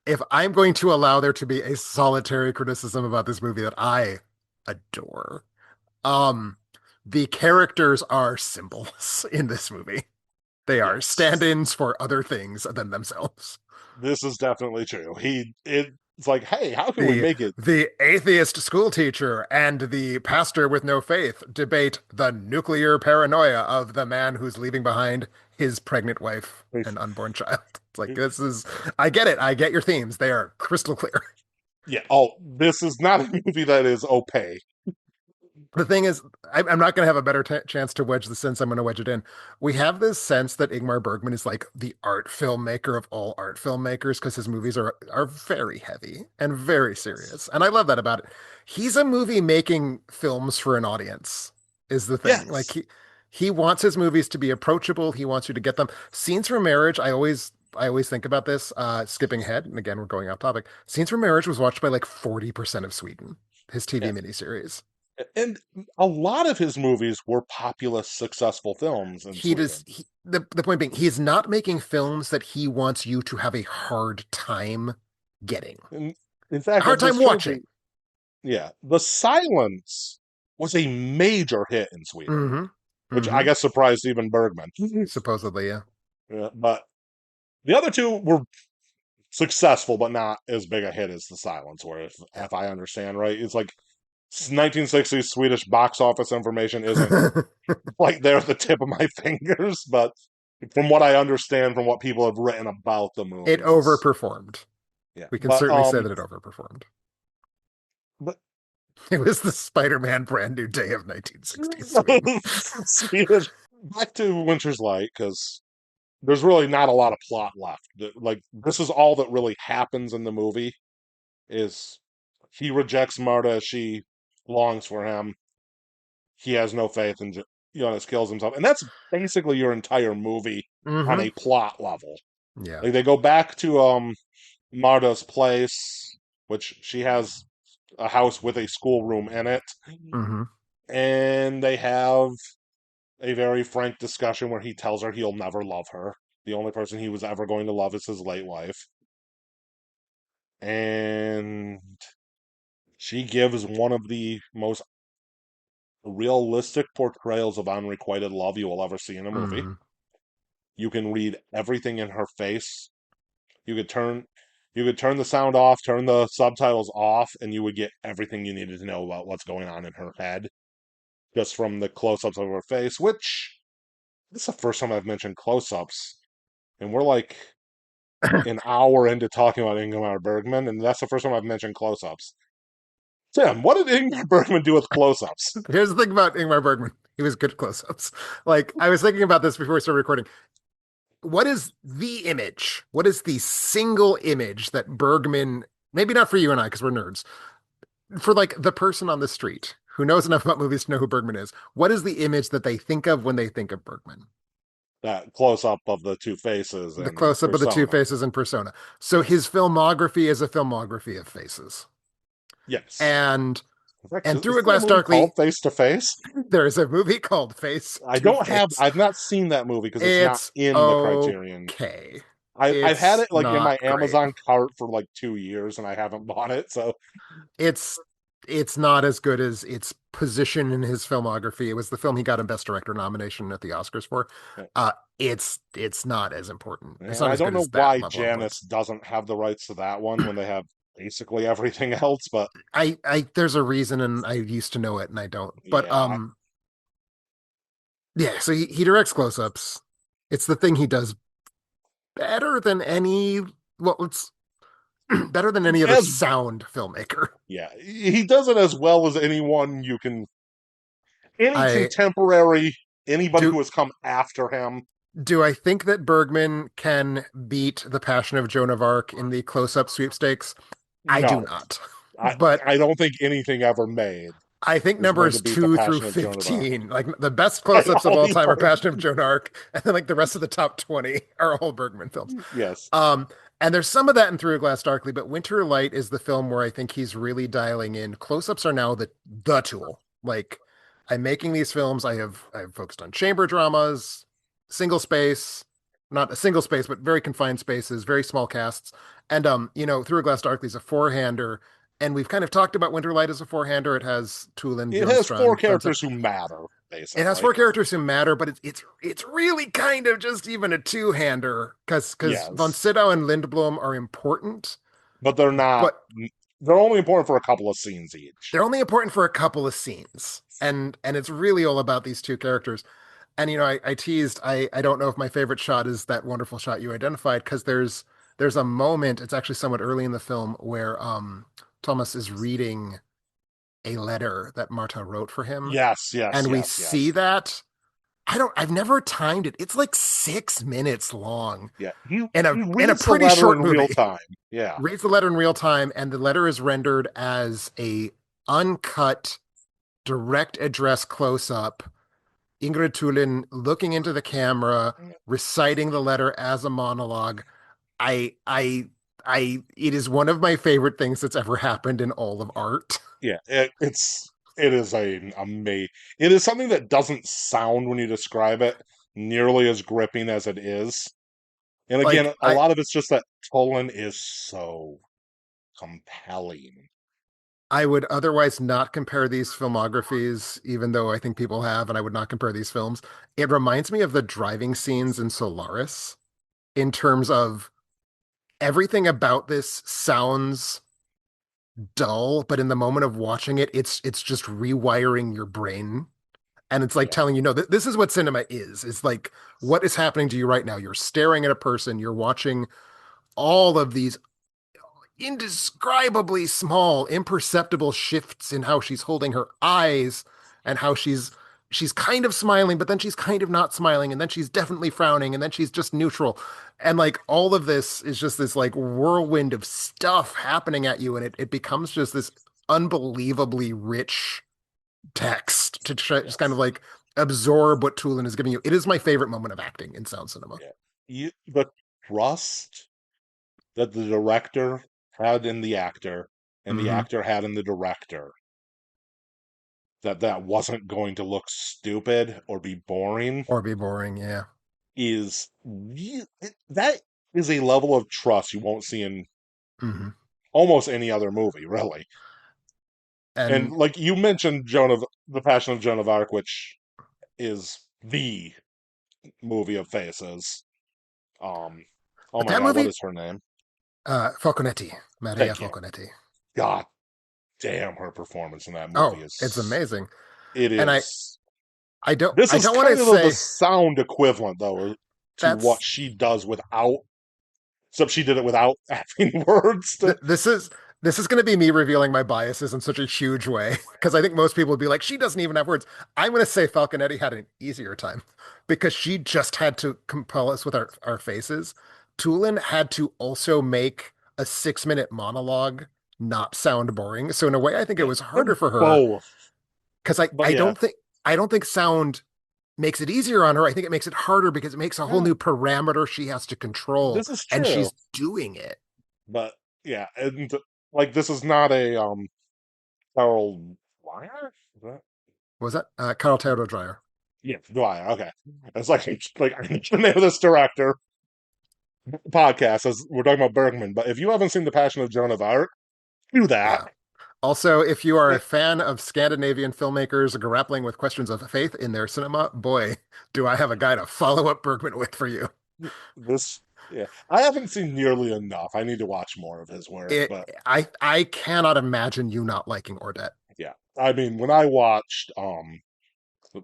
if I'm going to allow there to be a solitary criticism about this movie that I adore, um, the characters are symbols in this movie. They are yes, stand-ins for other things than themselves. this is definitely true. It's like, hey, how can we The make it? the atheist school teacher and the pastor with no faith debate the nuclear paranoia of the man who's leaving behind his pregnant wife and unborn child. It's like this is I get it. I get your themes. They are crystal clear. Yeah. Oh, this is not a movie that is opaque. The thing is, I'm not going to have a better chance to wedge the sense. I'm going to wedge it in. We have this sense that Ingmar Bergman is like the art filmmaker of all art filmmakers because his movies are very heavy and very Yes. serious, and I love that about it. He's a movie making films for an audience, is the thing. Yes. He wants his movies to be approachable. He wants you to get them. Scenes from Marriage, I always think about this, skipping ahead, and again we're going off topic. Scenes from Marriage was watched by like 40% of Sweden, his TV Yeah. miniseries. And a lot of his movies were populous, successful films in He does Sweden. the point being he's not making films that he wants you to have a hard time getting. And in A fact, hard of time his watching. trilogy, yeah, The Silence was a major hit in Sweden, Mm-hmm. which I Mm-hmm. guess surprised even Bergman. Supposedly, yeah. Yeah, but the other two were successful, but not as big a hit as The Silence were, if I understand right. It's like 1960s Swedish box office information isn't Yeah. like there at the tip of my fingers, but from what I understand from what people have written about the It movie, it's overperformed. yeah. We can certainly say that it overperformed. But It was the Spider-Man brand new day of 1960 Sweden. Swedish back to Winter's Light because there's really not a lot of plot left. Like this is all that really happens in the movie is he rejects Marta, she longs for him. He has no faith in Jonas kills himself, and that's basically your entire movie on Mm-hmm. a plot level. Yeah. Like they go back to Marta's place, which she has a house with a schoolroom in it, Mm-hmm. and they have a very frank discussion where he tells her he'll never love her. The only person he was ever going to love is his late wife. And she gives one of the most realistic portrayals of unrequited love you will ever see in a movie. Mm-hmm. You can read everything in her face. You could turn the sound off, turn the subtitles off, and you would get everything you needed to know about what's going on in her head just from the close-ups of her face, which this is the first time I've mentioned close-ups, and we're like an hour into talking about Ingmar Bergman, and that's the first time I've mentioned close-ups. Tim, what did Ingmar Bergman do with close-ups? Here's the thing about Ingmar Bergman. He was good at close-ups. Like I was thinking about this before we started recording. What is the image? What is the single image that Bergman, maybe not for you and I, because we're nerds, for like the person on the street who knows enough about movies to know who Bergman is, what is the image that they think of when they think of Bergman? That close-up of the two faces The and close-up of the two persona. faces in Persona. So Yes. his filmography is a filmography of faces. Yes. And In fact, and Through a isn't there a Glass movie called Darkly, Face to Face? there is a movie called Face to Face. I've not seen that movie because it's not It's in the Criterion. okay. I've had It's it like in my not great. Amazon cart for like 2 years and I haven't bought it. So It's it's not as good as its position in his filmography. It was the film he got a Best Director nomination at the Oscars for. Uh, it's not as important. It's and not I as don't good know as that why level of Janus importance. doesn't have the rights to that one when they have basically everything else, but I there's a reason, and I used to know it, and I don't. But yeah, yeah. So he directs close-ups. It's the thing he does better than any. Well, it's better than any other as sound filmmaker. yeah, he does it as well as anyone you can any I contemporary anybody do who has come after him. Do I think that Bergman can beat The Passion of Joan of Arc in the close-up sweepstakes? I do No. not. I But I don't think anything ever made I think is going to numbers beat the 2 through passion of Joan of Arc. 15, like the best By close-ups of all all the time are parts. Passion of Joan of Arc, and then like the rest of the top 20 are all Bergman films. Yes. Um, and there's some of that in Through a Glass Darkly, but Winter Light is the film where I think he's really dialing in. Close-ups are now the tool. Like I'm making these films. I've focused on chamber dramas, single space, not a single space, but very confined spaces, very small casts. And Through a Glass Darkly is a four-hander. And we've kind of talked about Winterlight as a four-hander. It has Tulin It has four Bjornstrand, Franz. characters who matter, It has basically. four characters who matter, but it's really kind of just even a two-hander because von Yes. Sydow and Lindblom are important, But they're not but they're only important for a couple of scenes each. they're only important for a couple of scenes. And it's really all about these two characters. And I teased I don't know if my favorite shot is that wonderful shot you identified because there's a moment, it's actually somewhat early in the film where Thomas is reading a letter that Marta wrote for him, Yes, yes, and we yes, see yes. that. I've never timed it. It's like 6 minutes long Yeah. in a He in a reads the pretty letter short in real movie. time. Yeah. Reads the letter in real time, and the letter is rendered as a uncut direct address close up Ingrid Tulin looking into the camera, reciting the letter as a monologue. I, I, it is one of my favorite things that's ever happened in all of art. Yeah, it is a amazing. It is something that doesn't sound when you describe it nearly as gripping as it is. And Like, again, a lot of it's just that Tolan is so compelling. I would otherwise not compare these filmographies, even though I think people have, and I would not compare these films. It reminds me of the driving scenes in Solaris in terms of everything about this sounds dull, but in the moment of watching it, it's just rewiring your brain. And it's like Yeah. telling you, no, this is what cinema is. It's like what is happening to you right now. You're staring at a person, you're watching all of these indescribably small, imperceptible shifts in how she's holding her eyes and how she's kind of smiling, but then she's kind of not smiling, and then she's definitely frowning, and then she's just neutral. And like all of this is just this like whirlwind of stuff happening at you, and it becomes just this unbelievably rich text to just kind of Yes. like absorb what Tulin is giving you. It is my favorite moment of acting in sound cinema. Yeah. The trust that the director had in the actor and the Hmm. actor had in the director that that wasn't going to look stupid or be boring Or be boring, yeah. that is a level of trust you won't see in Hmm. almost any other movie, really. And And like you mentioned, The Passion of Joan of Arc, which is the movie of faces. Um, oh but my that God, what movie, is her name? Falconetti, Maria Thank you. Falconetti. God damn, her performance in that movie Oh, it's is amazing. it And is. I This is don't want to kind of the say sound equivalent, though, to what that's she does without. Except she did it without having words to. th this is going to be me revealing my biases in such a huge way because I think most people would be like, she doesn't even have words. I'm going to say Falconetti had an easier time because she just had to compel us with our faces. Tulin had to also make a 6 minute monologue not sound boring. So in a way, I think it Yeah, was they're harder for her both. because But yeah, I don't think sound makes it easier on her. I think it makes it harder because it makes a whole yeah, new parameter she has to control, this is and true. she's doing it. But yeah, and like this is not a Carol Dwyer? Is that? Was that Carl Theodor Dreyer? Yeah, Dwyer. Okay, it's like I need the name of this director podcast as we're talking about Bergman. But if you haven't seen The Passion of Joan of Arc, do that. Yeah. Also, if you are a It, fan of Scandinavian filmmakers grappling with questions of faith in their cinema, boy, do I have a guy to follow up Bergman with for you. this, yeah, I haven't seen nearly enough. I need to watch more of his work. But I cannot imagine you not liking Ordet. yeah, I mean, when I watched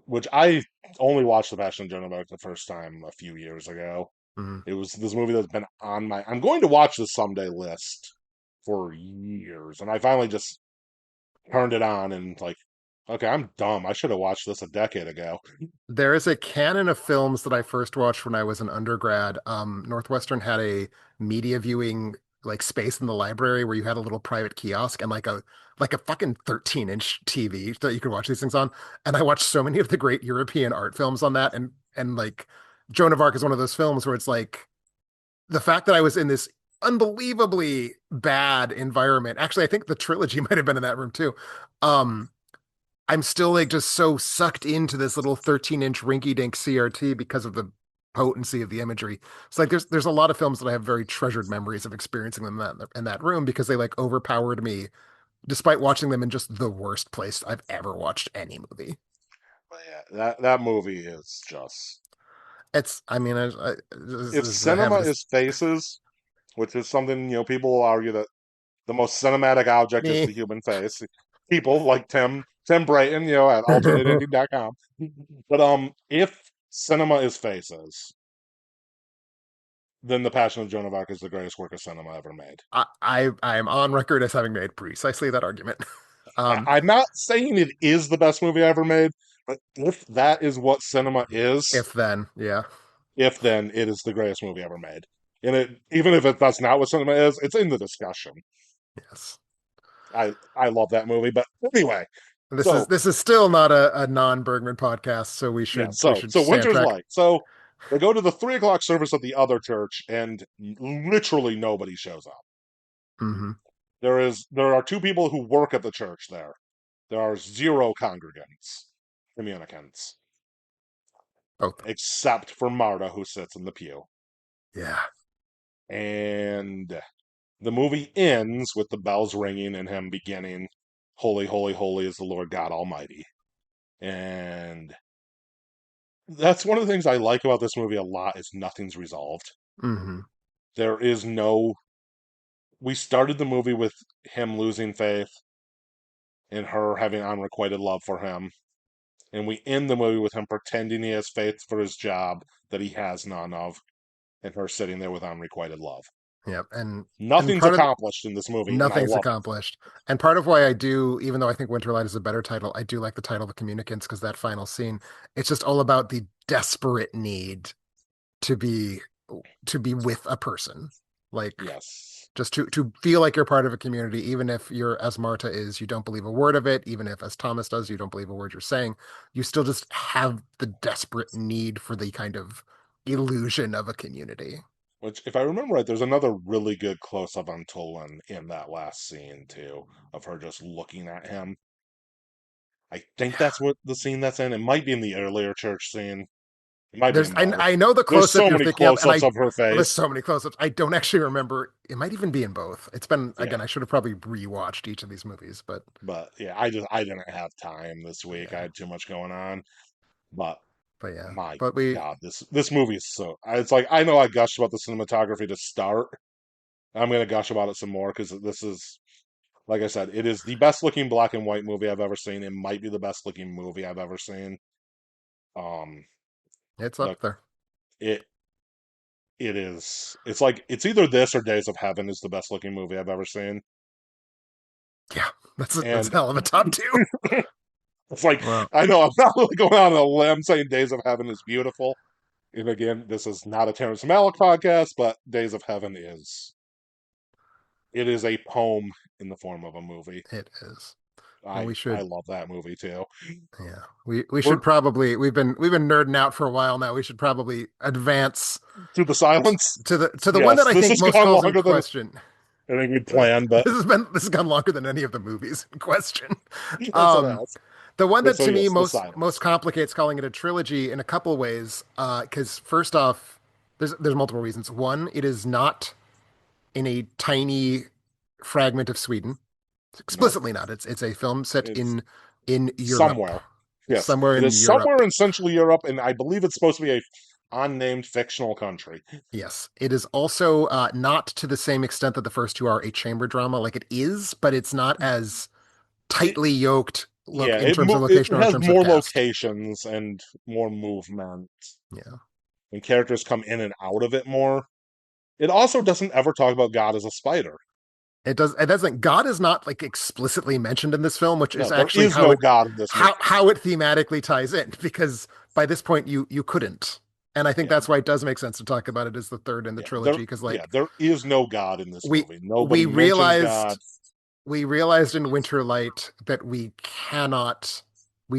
which I only watched The Passion of Joan of Arc the first time a few years ago. Mhm. It was this movie that's been on my I'm going to watch this someday list for years, and I finally just turned it on and like, okay, I'm dumb. I should have watched this a decade ago. There is a canon of films that I first watched when I was an undergrad. Northwestern had a media viewing like space in the library where you had a little private kiosk and like a fucking 13-inch TV that you could watch these things on. And I watched so many of the great European art films on that, and like Joan of Arc is one of those films where it's like the fact that I was in this unbelievably bad environment. Actually, I think the trilogy might have been in that room too. Um, I'm still like just so sucked into this little 13-inch rinky-dink CRT because of the potency of the imagery. It's like there's a lot of films that I have very treasured memories of experiencing them in that room because they like overpowered me despite watching them in just the worst place I've ever watched any movie. But yeah, that movie is just It's I mean if I have cinema this is faces, which is something people will argue that the most cinematic object is me. the human face. People like Tim Brayton, at alternateending.com. But if cinema is faces, then The Passion of Joan of Arc is the greatest work of cinema ever made. I am on record as having made precisely that argument. Um, I'm not saying it is the best movie ever made, but if that is what cinema is, if then, yeah, if then it is the greatest movie ever made. And even if that's not what cinema is, it's in the discussion. yes. I love that movie, but anyway, So This is still not a non-Bergman podcast, so yeah, we so should so stay on Winter's track. Light. So they go to the 3 o'clock service at the other church, and literally nobody shows up. Hmm. There are two people who work at the church there. There are zero congregants, communicants, Both. except for Marta, who sits in the pew. Yeah. And the movie ends with the bells ringing and him beginning, "Holy, holy, holy is the Lord God Almighty." And that's one of the things I like about this movie a lot is nothing's resolved. Hmm. There is no. We started the movie with him losing faith and her having unrequited love for him, and we end the movie with him pretending he has faith for his job that he has none of, and her sitting there with unrequited love. Yep. And Nothing's part of accomplished in this movie, and I nothing's love it. accomplished. And part of why I do, even though I think Winterlight is a better title, I do like the title The Communicants because that final scene, it's just all about the desperate need to be to be with a person. Like Yes. just to feel like you're part of a community, even if you're as Marta is, you don't believe a word of it, even if as Thomas does, you don't believe a word you're saying, you still just have the desperate need for the kind of illusion of a community. Which, if I remember right, there's another really good close up on Tolan in that last scene too, of her just looking at him. I think Yeah. that's what the scene that's in. It might be in the earlier church scene. It might be There's in both. I know the There's close up so you're many thinking of, close and ups of her there's face. so many close ups. I don't actually remember. It might even be in both. It's been Yeah. again, I should have probably rewatched each of these movies, But yeah, I didn't have time this week. I yeah. had too much going on. But But yeah. my But we God, this movie is so. It's like I know I gushed about the cinematography to start. I'm gonna gush about it some more because this is, like I said, it is the best looking black and white movie I've ever seen. It might be the best looking movie I've ever seen. Um, it's the up there. it it is. It's like it's either this or Days of Heaven is the best looking movie I've ever seen. Yeah. That's a And hell of a top two. it's like Well, I know I'm not really going out on a limb saying Days of Heaven is beautiful. And again, this is not a Terrence Malick podcast, but Days of Heaven is it is a poem in the form of a movie. it is. Well, I we I should. love that movie too. Yeah, we We're should probably we've been nerding out for a while now. We should probably advance to the silence. to the one that Yes, I this think has most gone calls in longer than question. I think we planned, but This has gone longer than any of the movies in question. yes, it Um, has. the one But that so to me yes, the most silence. complicates calling it a trilogy in a couple ways. Because first off, there's multiple reasons. One, it is not in a tiny fragment of Sweden. Nope, Explicitly not. It's a film set it's in Europe, somewhere. Yes, somewhere it in is somewhere Europe. in Central Europe, and I believe it's supposed to be a unnamed fictional country. Yes, it is also not to the same extent that the first two are a chamber drama. Like it is, but it's not as It, tightly yoked look yeah, in terms of it location or in has terms of more cast. locations and more movement, Yeah, and characters come in and out of it more. It also doesn't ever talk about God as a spider. it does. It doesn't. God is not like explicitly mentioned in this film, which is No, there actually is no God in this movie. how it thematically ties in. Because by this point, you couldn't, and I think Yeah, that's why it does make sense to talk about it as the third in the trilogy. Because yeah, like there is no God in this we movie. we Nobody mentions God. realized we realized in Winterlight that we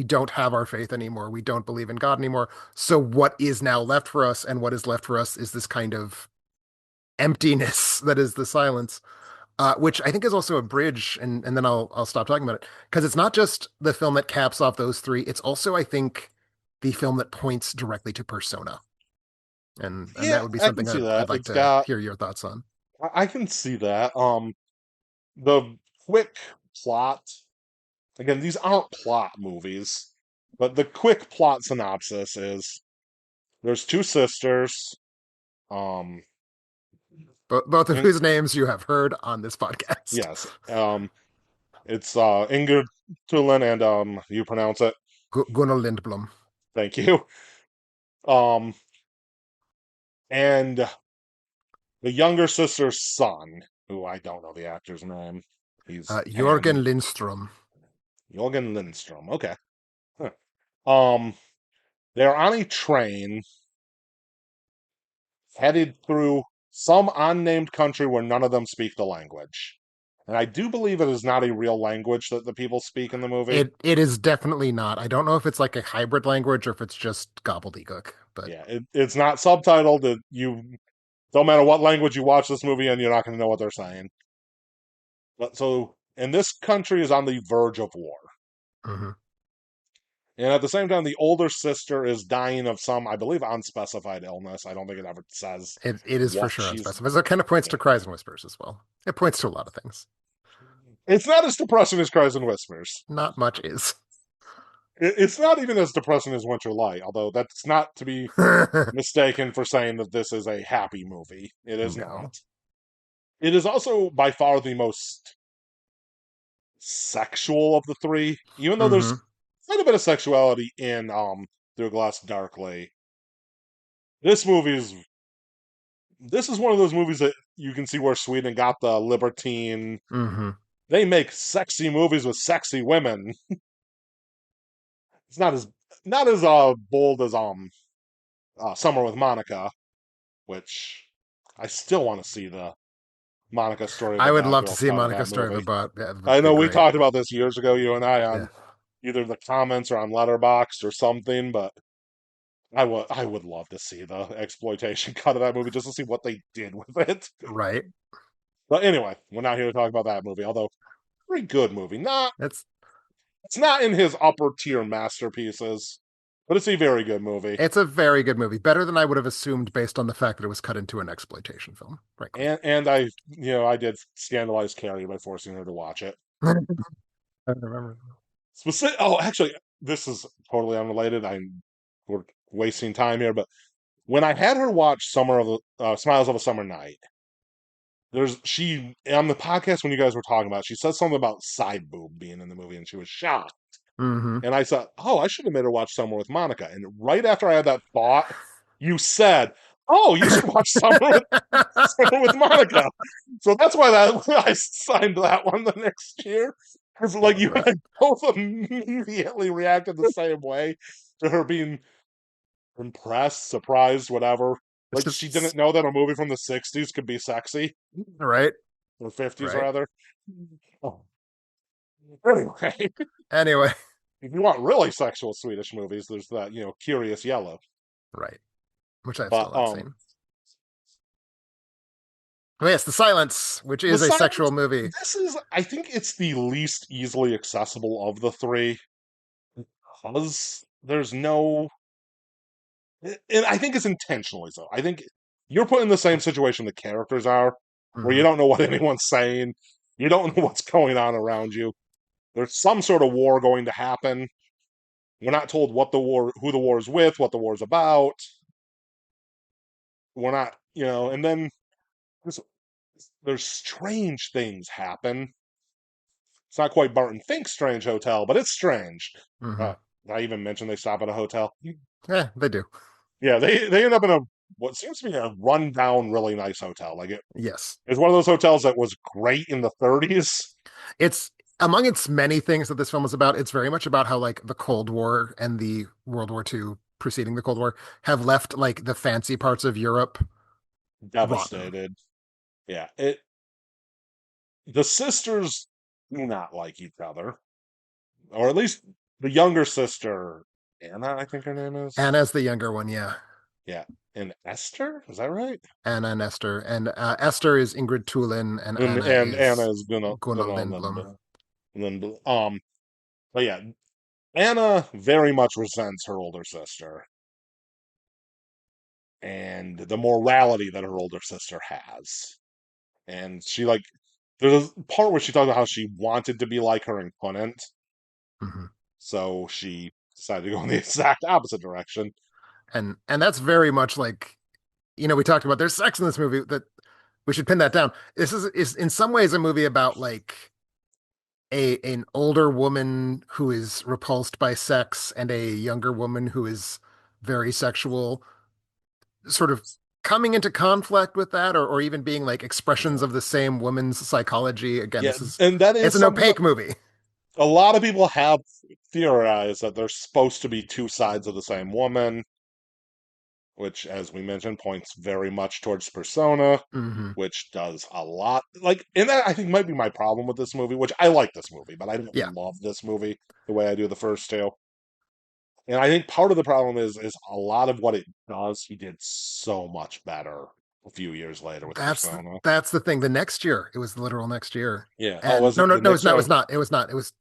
don't have our faith anymore. We don't believe in God anymore. So what is now left for us, and what is left for us is this kind of emptiness that is the silence, which I think is also a bridge. And then I'll stop talking about it because it's not just the film that caps off those three. It's also, I think, the film that points directly to persona, and that Yeah, would be I can something see that. I'd like It's to got. hear your thoughts on. I can see that. The quick plot. Again, these aren't plot movies, but the quick plot synopsis is there's two sisters. Um, Both of in, whose names you have heard on this podcast. yes. It's Inger Tulin and you pronounce it. Gunnar Lindblom. Thank you. Um, and the younger sister's son, who I don't know the actor's name. He's Jorgen and Lindstrom. Jorgen Lindstrom. Okay. Huh. Um, they're on a train headed through some unnamed country where none of them speak the language. And I do believe it is not a real language that the people speak in the movie. It is definitely not. I don't know if it's like a hybrid language or if it's just gobbledygook, but Yeah, it's not subtitled. You don't matter what language you watch this movie in, you're not going to know what they're saying. But so, and this country is on the verge of war. mhm. And at the same time, the older sister is dying of some, I believe, unspecified illness. I don't think it ever says It is for what sure she's. unspecified. So it kind of points Yeah. to Cries and Whispers as well. It points to a lot of things. It's not as depressing as Cries and Whispers. Not much is. It's not even as depressing as Winter Light, although that's not to be mistaken for saying that this is a happy movie. It is No. not. It is also by far the most sexual of the three, even though there's Hmm. quite a bit of sexuality in Through Glass Darkly. This movie is this is one of those movies that you can see where Sweden got the libertine. Hmm. They make sexy movies with sexy women. It's not as bold as Summer with Monica, which I still want to see the Monica story of I a would bad love to girl see cut of Monica that story of a movie. bot. Yeah, that I would be know we great. talked about this years ago, you and I, Yeah. on either the comments or on Letterboxd or something, but I would love to see the exploitation cut of that movie just to see what they did with it. Right. But anyway, we're not here to talk about that movie, although pretty good movie. It's It's not in his upper tier masterpieces, but it's a very good movie. it's a very good movie. Better than I would have assumed based on the fact that it was cut into an exploitation film, frankly. And I did scandalize Carrie by forcing her to watch it. I remember. Actually, this is totally unrelated. We're wasting time here, but when I had her watch Smiles of a Summer Night, there's she on the podcast when you guys were talking about it, she said something about side boob being in the movie, and she was shocked. Hmm. And I thought, oh, I should have made her watch Summer with Monica. And right after I had that thought, you said, oh, you should watch Summer with Monica. So that's why I signed that one the next year. Because like Love you and that. I both immediately reacted the same way to her being impressed, surprised, whatever. It's Like she didn't just know that a movie from the '60s could be sexy, right, or '50s right. rather. Oh. Anyway, Anyway, if you want really sexual Swedish movies, there's that Curious Yellow. right. Which I've still But not seen. Oh yes, The Silence, which The is a sexual Silence, movie. I think it's the least easily accessible of the three because there's no, and I think it's intentionally so. I think you're put in the same situation the characters are, where you Hmm. don't know what anyone's saying, you don't know what's going on around you. There's some sort of war going to happen. We're not told who the war is with, what the war is about. We're not, and then there's, there's strange things happen. It's not quite Barton Fink's Strange Hotel, but it's strange. Hmm. Uh, I even mentioned they stop at a hotel. Yeah, they do. Yeah, they end up in a what seems to be a rundown, really nice hotel. Like Yes. it's one of those hotels that was great in the '30s. It's among its many things that this film is about, it's very much about how like the Cold War and the World War II preceding the Cold War have left like the fancy parts of Europe rotten. Devastated. Yeah, it. The sisters do not like each other, or at least the younger sister, Anna, I think her name is. Anna's the younger one, yeah. Yeah, and Esther, is that right? Anna and Esther. And Esther is Ingrid Tulin and Anna And Anna is is Gunnar, Gunnar Lindblom. but yeah, Anna very much resents her older sister and the morality that her older sister has. And she like there's a part where she talks about how she wanted to be like her and couldn't, Hmm. so she decided to go in the exact opposite direction. And that's very much like, we talked about there's sex in this movie that we should pin that down. This is in some ways a movie about like an older woman who is repulsed by sex and a younger woman who is very sexual, sort of coming into conflict with that, or even being like expressions Yeah, of the same woman's psychology. Again, yeah, and that it's is an something that opaque movie. a lot of people have theorized that there's supposed to be two sides of the same woman. which, as we mentioned, points very much towards Persona, Hmm. which does a lot. Like, and that I think might be my problem with this movie, which I like this movie, but I don't Yeah, love this movie the way I do the first two. And I think part of the problem is a lot of what it does, he did so much better a few years later with Persona. that's the thing. The next year, it was the literal next year. Yeah. Oh, And was it the no, it's next not. It year? was not. It was not. It was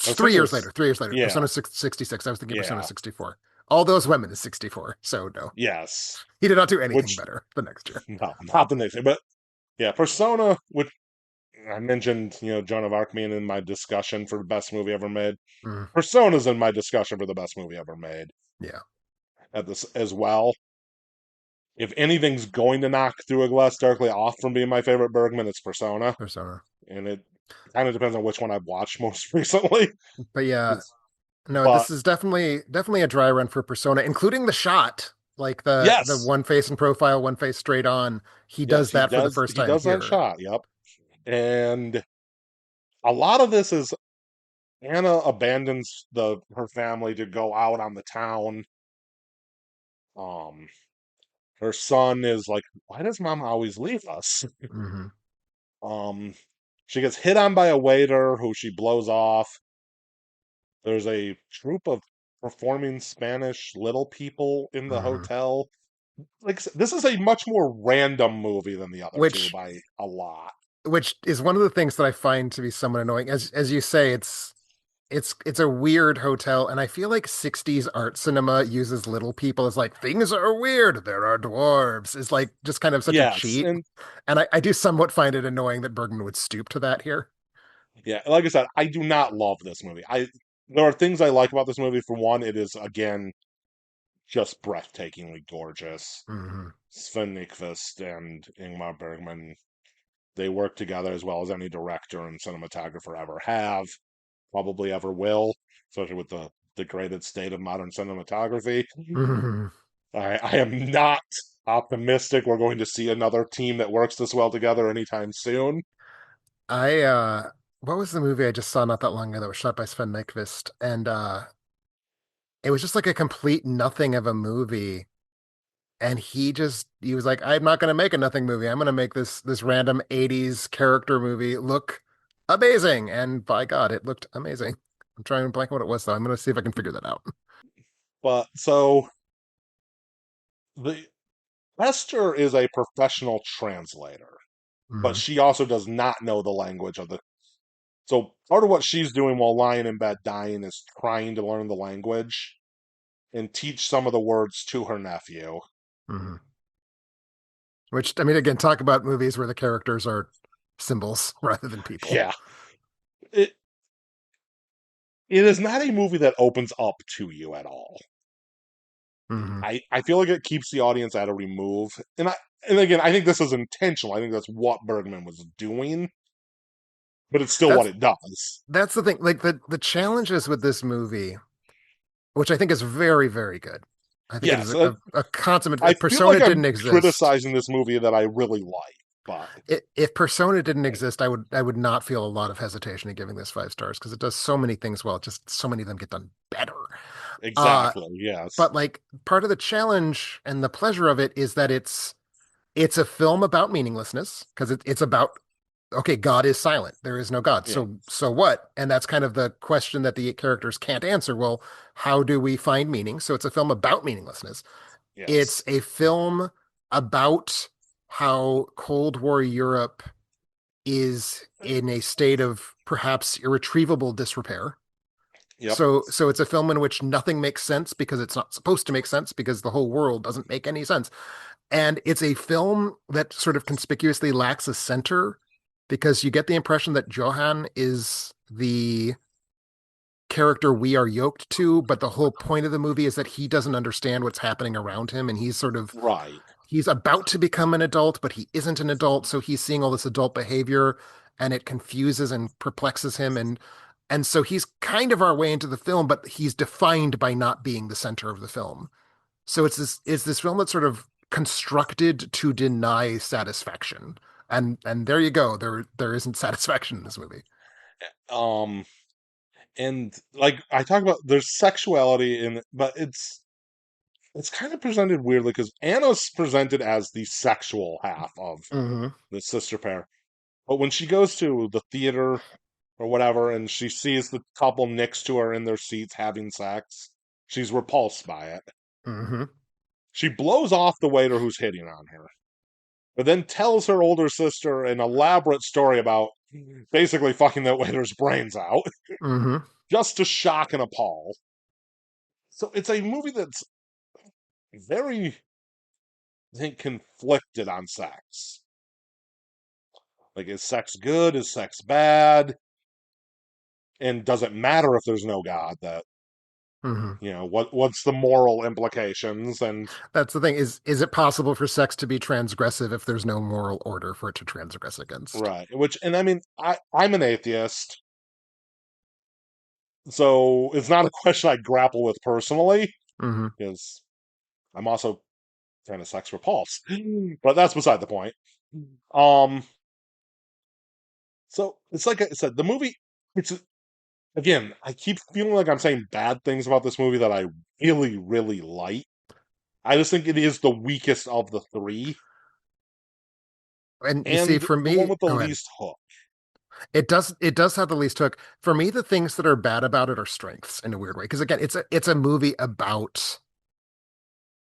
I was 3 thinking it years was. later. 3 years later. Yeah. Persona 66. I was thinking Persona Yeah. 64. All those women is 64. So no, Yes. he did not do anything Which better the next year. no, not the next year, but yeah, Persona, which I mentioned, Joan of Arc being in my discussion for the best movie ever made. Mm, Persona's in my discussion for the best movie ever made yeah, at this as well. If anything's going to knock through a glass darkly off from being my favorite Bergman, it's Persona, Persona. and it kind of depends on which one I've watched most recently. But yeah, no, But this is definitely a dry run for Persona, including the shot, like the yes, one face in profile, one face straight on. He yes, does that for the first he time does that here. shot. Yep, and a lot of this is Anna abandons the her family to go out on the town. Um, her son is like, "Why does mom always leave us?" Hmm. Um, she gets hit on by a waiter who she blows off. There's a troupe of performing Spanish little people in the Hmm. hotel. Like this is a much more random movie than the other two Which by a lot. which is one of the things that I find to be somewhat annoying. As you say, it's a weird hotel, and I feel like 60s art cinema uses little people as like things are weird. There are dwarves. Is like just kind of such a Yes, cheat. and And I do somewhat find it annoying that Bergman would stoop to that here. yeah, like I said, I do not love this movie. I There are things I like about this movie. For one, it is again just breathtakingly gorgeous. Hmm. Sven Nykvist and Ingmar Bergman, they work together as well as any director and cinematographer ever have, probably ever will, especially with the degraded state of modern cinematography. Hmm. I am not optimistic we're going to see another team that works this well together anytime soon. I what was the movie I just saw not that long ago that was shot by Sven Nykvist? And it was just like a complete nothing of a movie. And he was like, I'm not gonna make a nothing movie. I'm gonna make this random 80s character movie look amazing. And by God, it looked amazing. I'm trying to blank what it was though. I'm gonna see if I can figure that out. But so the Esther is a professional translator, but Hmm. she also does not know the language of the. So part of what she's doing while lying in bed dying is trying to learn the language and teach some of the words to her nephew. Hmm. Which I mean, again, talk about movies where the characters are symbols rather than people. Yeah. It it is not a movie that opens up to you at all. Hmm. I feel like it keeps the audience at a remove. And again, I think this is intentional. I think that's what Bergman was doing, but it's still what That's it does. that's the thing. Like the challenges with this movie, which I think is very, very good. I think it is Yes, a consummate. I If feel like Persona I'm didn't exist, criticizing this movie that I really like, but if Persona didn't exist, I would not feel a lot of hesitation in giving this 5 stars because it does so many things well. Just so many of them get done better. Uh, exactly, yes. but like part of the challenge and the pleasure of it is that it's a film about meaninglessness because it's about okay, God is silent. There is no God. Yeah, So what? And that's kind of the question that the characters can't answer. Well, how do we find meaning? So it's a film about meaninglessness. It's yes. a film about how Cold War Europe is in a state of perhaps irretrievable disrepair. Yep, So it's a film in which nothing makes sense because it's not supposed to make sense because the whole world doesn't make any sense. And it's a film that sort of conspicuously lacks a center because you get the impression that Johann is the character we are yoked to, but the whole point of the movie is that he doesn't understand what's happening around him and right. he's about to become an adult, but he isn't an adult, so he's seeing all this adult behavior and it confuses and perplexes him and so he's kind of our way into the film, but he's defined by not being the center of the film. So it's this film that's sort of constructed to deny satisfaction. And there you go. There isn't satisfaction in this movie. Um, and like I talk about, there's sexuality in it, but it's it's kind of presented weirdly because Anna's presented as the sexual half of Hmm. the sister pair. But when she goes to the theater or whatever and she sees the couple next to her in their seats having sex, she's repulsed by it. Hmm. She blows off the waiter who's hitting on her, but then tells her older sister an elaborate story about basically fucking that waiter's brains out Hmm. just to shock and appall. So it's a movie that's very, I think, conflicted on sex. Like, is sex good? Is sex bad? And does it matter if there's no God? That Hmm. what's the moral implications? And That's the thing. Is it possible for sex to be transgressive if there's no moral order for it to transgress against? right, which and I mean, I'm an atheist, so it's not a question I grapple with personally Hmm. because I'm also kind of sex repulsed. But that's beside the point. Um, so it's like I said, the movie. It's again, I keep feeling like I'm saying bad things about this movie that I really, really like. I just think it is the weakest of the three And you see, and for the one me, with the go ahead. least hook. It does have the least hook. For me, the things that are bad about it are strengths in a weird way. Because again, it's a movie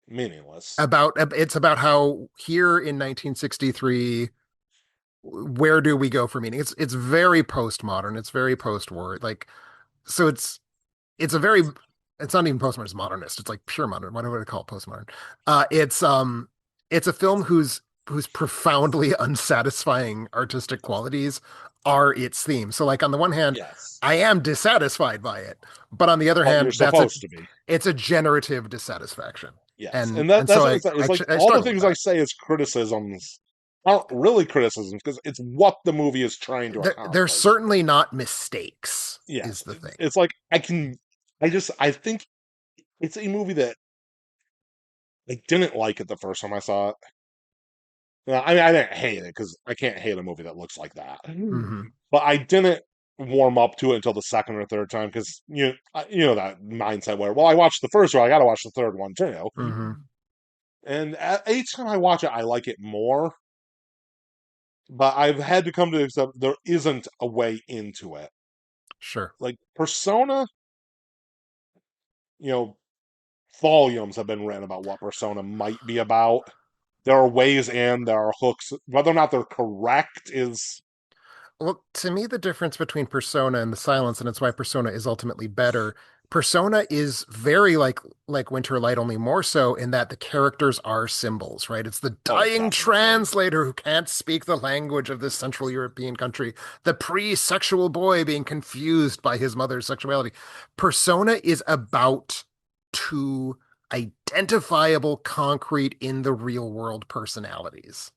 Meaningless. about it's about how here in 1963, where do we go for meaning? It's very postmodern. It's very post-war. Like so, it's a very it's not even postmodern. It's modernist. It's like pure modern. What do I call it? Postmodern. It's a film whose profoundly unsatisfying artistic qualities are its theme. So like on the one hand, Yes. I am dissatisfied by it, but on the other But you're hand, supposed to be. it's a generative dissatisfaction. Yes. And And and that's so what it's like. It's like I all the struggle with things I that. say as criticisms aren't really criticisms because it's what the movie is trying to They're accomplish. certainly not mistakes, is Yes. the thing. It's like I think it's a movie that I didn't like it the first time I saw it. I mean, I didn't hate it because I can't hate a movie that looks like that. Hmm. But I didn't warm up to it until the second or third time because you know that mindset where well I watched the first one I got to watch the third one too. Hmm. And each time I watch it, I like it more. But I've had to come to accept there isn't a way into it. Sure. Like Persona, you know, volumes have been written about what Persona might be about. There are ways in, there are hooks. Whether or not they're correct is Well, to me, the difference between Persona and the Silence, and it's why Persona is ultimately better. Persona is very like Winterlight, only more so in that the characters are symbols, right? It's the oh, dying definitely. translator who can't speak the language of this Central European country, the pre-sexual boy being confused by his mother's sexuality. Persona is about two identifiable, concrete, in the real world personalities.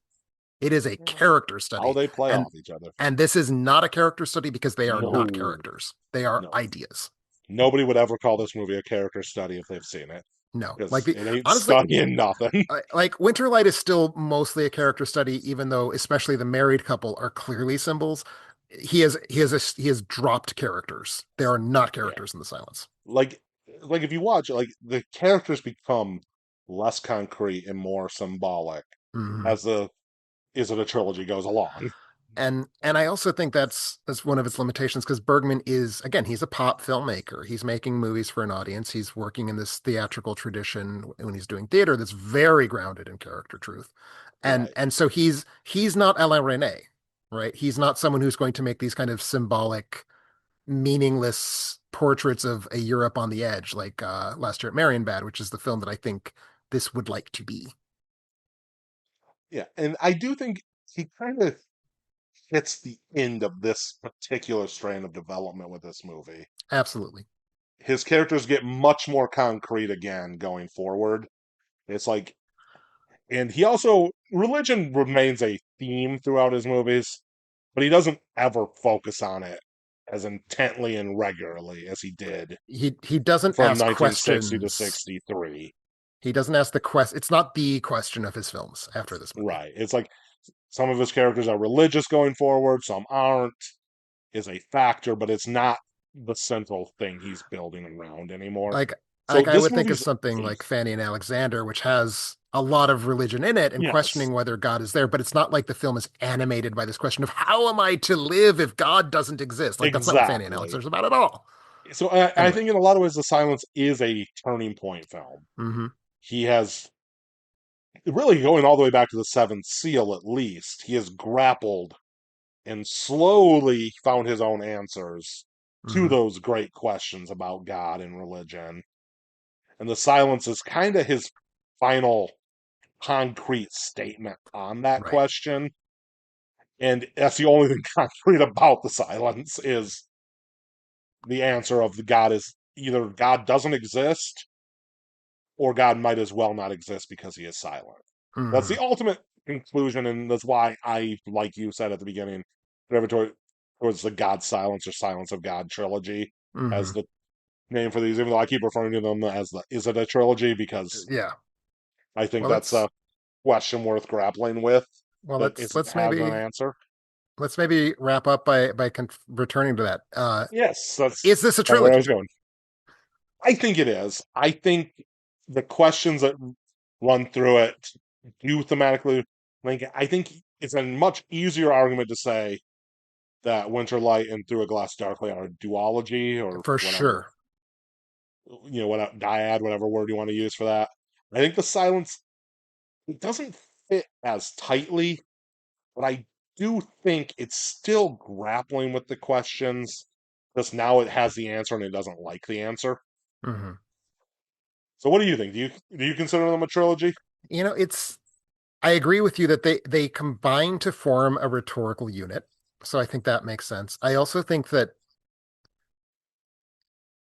It is a character How study, they play and off each other. and this is not a character study because they are not No, characters. They are no. ideas. Nobody would ever call this movie a character study if they've seen it No, like because the it ain't honestly, studying nothing. like Winterlight is still mostly a character study, even though especially the married couple are clearly symbols. He has dropped characters. They are not Yeah. characters in the silence. like like if you watch like the characters become less concrete and more symbolic Hmm. as the is it a trilogy goes along. And I also think that's one of its limitations because Bergman is again he's a pop filmmaker. He's making movies for an audience. He's working in this theatrical tradition when he's doing theater that's very grounded in character truth. And Right. and so he's not Alain Resnais, right? He's not someone who's going to make these kind of symbolic, meaningless portraits of a Europe on the edge like Last Year at Marienbad, which is the film that I think this would like to be. Yeah, and I do think he kind of hits the end of this particular strand of development with this movie. Absolutely. His characters get much more concrete again going forward. It's like and he also religion remains a theme throughout his movies, but he doesn't ever focus on it as intently and regularly as he did He doesn't from ask 1960 to questions. 63. He doesn't ask the quest. It's not the question of his films after this movie. Right. It's like some of his characters are religious going forward, some aren't, is a factor, but it's not the central thing he's building around anymore. Like So Like I this would think of movie's something like Fanny and Alexander, which has a lot of religion in it and yes, questioning whether God is there, but it's not like the film is animated by this question of how am I to live if God doesn't exist? Like that's not what Fanny and exactly. Alexander is about at all. So I Anyway. think in a lot of ways, The Silence is a turning point film. Hmm. He has really going all the way back to the Seventh Seal, at least. He has grappled and slowly found his own answers to Hmm. those great questions about God and religion. And The Silence is kind of his final concrete statement on that Right. question. And that's the only thing concrete about The Silence is the answer of the God is either God doesn't exist or God might as well not exist because he is silent. That's the Hmm. ultimate conclusion, and that's why I, like you said at the beginning, gravitate towards the God Silence or Silence of God trilogy as Hmm. the name for these, even though I keep referring to them as the is it a trilogy because Yeah. I think Well, that's a question worth grappling with that let's isn't has an answer. let's maybe wrap up by returning to that. Yes, that's Is this a kind of where I was trilogy? going. I think it is. I think the questions that run through it do thematically link it. I think it's a much easier argument to say that Winterlight and Through a Glass Darkly are a duology or For whatever, sure. what dyad, whatever word you want to use for that. I think the silence it doesn't fit as tightly, but I do think it's still grappling with the questions. Just now it has the answer and it doesn't like the answer. Hmm. So what do you think? Do you consider them a trilogy? It's I agree with you that they combine to form a rhetorical unit. So I think that makes sense. I also think that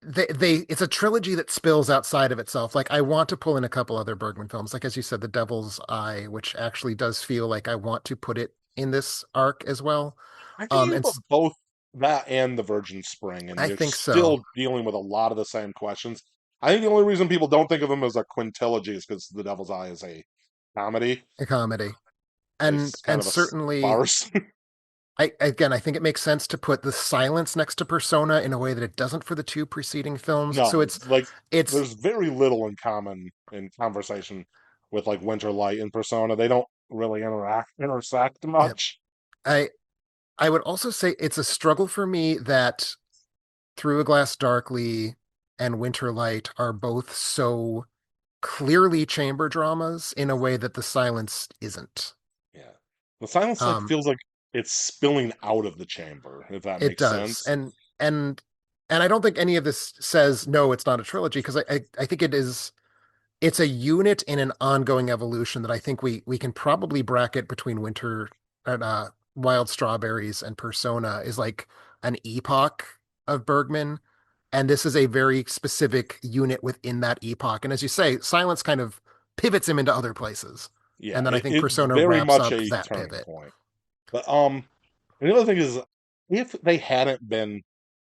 they it's a trilogy that spills outside of itself. Like I want to pull in a couple other Bergman films, like as you said, The Devil's Eye, which actually does feel like I want to put it in this arc as well. I think you can And put both that and the Virgin Spring, and I you're think so. still dealing with a lot of the same questions. I think the only reason people don't think of them as a quintilogy is because The Devil's Eye is a comedy. A comedy. It's kind And of a certainly farce. I think it makes sense to put the silence next to Persona in a way that it doesn't for the two preceding films. So No, like it's there's very little in common in conversation with like Winterlight and Persona. They don't really intersect yeah, much. I I would also say it's a struggle for me that Through a Glass Darkly and Winterlight are both so clearly chamber dramas in a way that the silence isn't. Yeah, the silence like Um, feels like it's spilling out of the chamber, if that it makes does. sense. And and I don't think any of this says no, it's not a trilogy because I think it's a unit in an ongoing evolution that I think we can probably bracket between Winter and Wild Strawberries and Persona is like an epoch of Bergman. And this is a very specific unit within that epoch. And as you say, Silence kind of pivots him into other places. Yeah, And then I think it's Persona very wraps much up a that turning pivot. point. But and the other thing is, if they hadn't been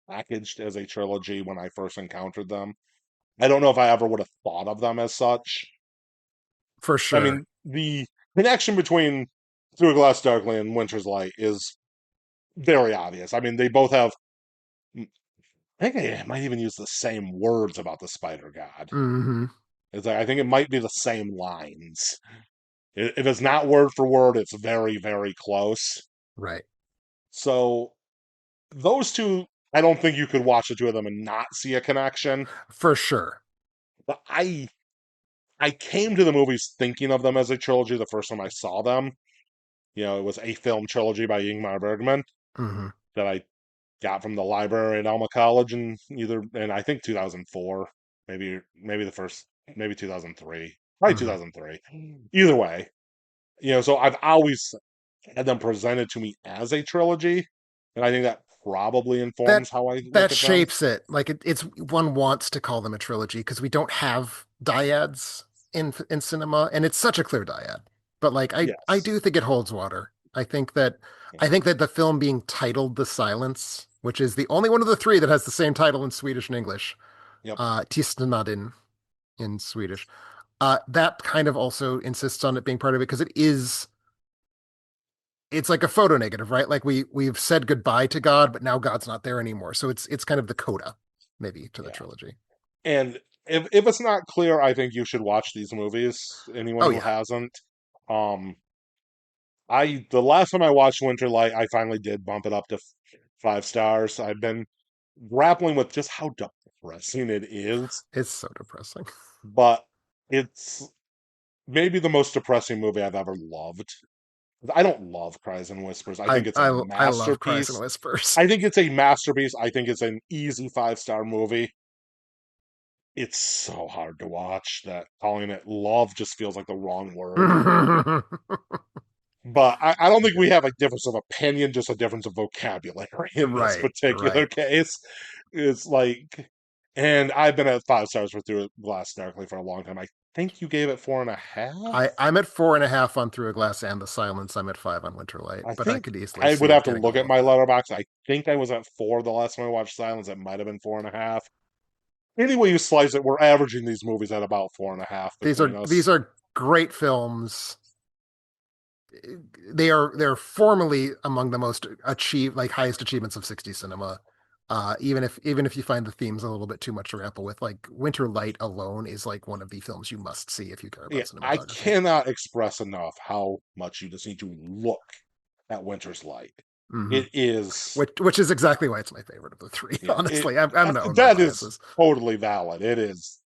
packaged as a trilogy when I first encountered them, I don't know if I ever would have thought of them as such. For I sure. mean, the connection between Through a Glass Darkly and Winter's Light is very obvious. I mean, they both have. I think I might even use the same words about the Spider God. Hmm. It's like, I think it might be the same lines. If it's not word for word, it's very, very close. Right. So those two, I don't think you could watch the two of them and not see a connection. For sure. But I came to the movies thinking of them as a trilogy the first time I saw them. It was a film trilogy by Ingmar Bergman Hmm. that I got from the library at Alma College in I think 2004, maybe the first maybe 2003, probably Hmm. 2003. Either way, so I've always had them presented to me as a trilogy, and I think that probably That informs how I look that at them. shapes it. Like it's one wants to call them a trilogy because we don't have dyads in cinema, and it's such a clear dyad. But like I Yes. do think it holds water. Yeah. I think that the film being titled The Silence, which is the only one of the three that has the same title in Swedish and English, Yep. Tystnaden in Swedish, that kind of also insists on it being part of it because it's like a photo negative, right? Like we've said goodbye to God, but now God's not there anymore. So it's kind of the coda, maybe, to the Yeah. trilogy. And if it's not clear, I think you should watch these movies. Anyone Oh who yeah, hasn't. Um, the last time I watched Winterlight, I finally did bump it up to 5 stars. I've been grappling with just how depressing it is, it's so depressing. but it's maybe the most depressing movie I've ever loved. I don't love Cries and Whispers. I I think it's a I I love Cries and masterpiece. Whispers. I think it's a masterpiece. I think it's an easy 5 star movie. It's so hard to watch that calling it love just feels like the wrong word. Right, But I don't think we have a difference of opinion, just a difference of vocabulary in this particular right. case. It's like, and I've been at 5 stars for Through Glass Darkly for a long time. I think you gave it 4.5. I'm at 4.5 on Through a Glass and The Silence. I'm at 5 on Winterlight, I but I think could easily I see would it have to getting look all at of my that. letterbox. I think I was at 4 the last time I watched Silence. It might have been 4.5. Any way you slice it, we're averaging these movies at about 4.5 These between are these us. are great films. They're formally among the most achieved, like highest achievements of 60s cinema. Even if you find the themes a little bit too much to grapple with, like Winter Light alone is like one of the films you must see if you care Yeah, about I cinematography. cannot express enough how much you just need to look at Winter's Light. Hmm. It is, which is exactly why it's my favorite of the three. yeah, Honestly, I'm gonna own my that is biases. totally valid. It is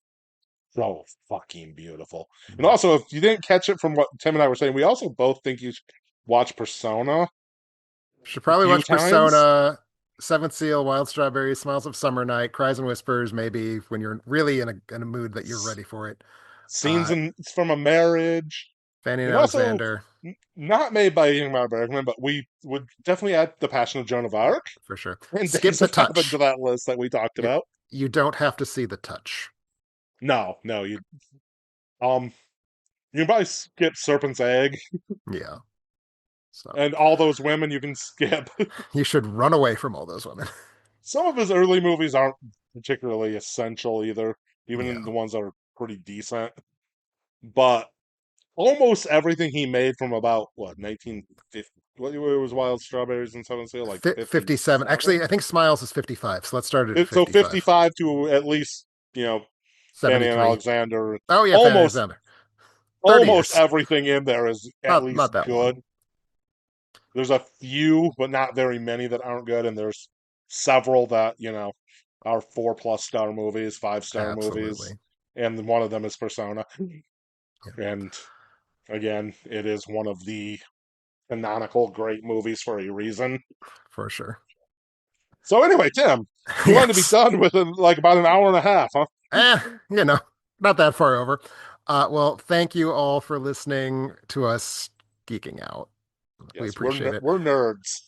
so fucking beautiful. And Yep. also, if you didn't catch it from what Tim and I were saying, we also both think you should watch Persona Should a probably few watch times. Persona, Seventh Seal, Wild Strawberry, Smells of Summer Night, Cries and Whispers, maybe when you're really in a mood that you're S- ready for it. Scenes Uh, in from a marriage, Fanny and and also Alexander, not made by Ingmar Bergman, but we would definitely add The Passion of Joan of yeah, Arc for sure. and Skip Days the of Heaven to touch. that list that we talked You about. you don't have to see the touch. No, no, um you can probably skip Serpent's Egg Yeah. So and all those women you can skip. you should run away from all those women. Some of his early movies aren't particularly essential either, even in Yeah. the ones that are pretty decent. But almost everything he made from about what 1950, what year was Wild Strawberries and Seven Seal, like 57. Actually, I 57. think Smiles is 55. So let's start it at So 55. 55 to at least, Fanny and 73. Alexander. Oh yeah, Fanny and Almost Alexander. 30 almost years. everything in there is at Not least that long. good. There's a few, but not very many that aren't good, and there's several that, are 4+ star movies, 5 star movies, Absolutely. and one of them is Persona. Yeah, And again, it is one of the canonical great movies for a reason. for sure. So anyway, Tim, you wanted to be Yes. done within like about an hour and a half, huh? Eh, you know, not that far over. Well, thank you all for listening to us geeking out. We Yes, appreciate it. we're nerds.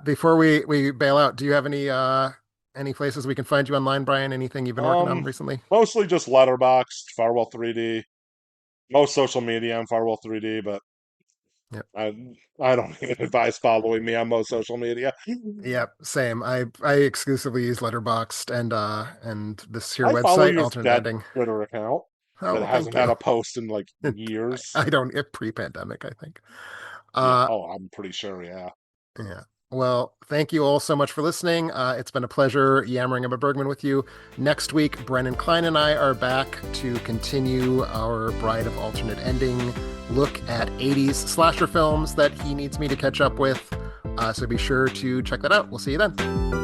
Before we bail out, do you have any places we can find you online, Brian? Anything you've been working on Um, recently? Mostly just letterboxed, Farwell 3D. Most social media on Farwell 3D, but Yep. I I don't even advise following me on most social media. Yep, same. I exclusively use Letterboxd and this here I follow website, your Alternate dead Ending. Twitter account Oh, that well, thank hasn't had you. a post in like I, years. I don't pre-pandemic, I think. Yeah, Uh, oh, I'm pretty sure, yeah. yeah. Well, thank you all so much for listening. It's been a pleasure yammering about Bergman with you. Next week, Brennan Klein and I are back to continue our Bride of Alternate Ending look at 80s slasher films that he needs me to catch up with. So be sure to check that out. We'll see you then.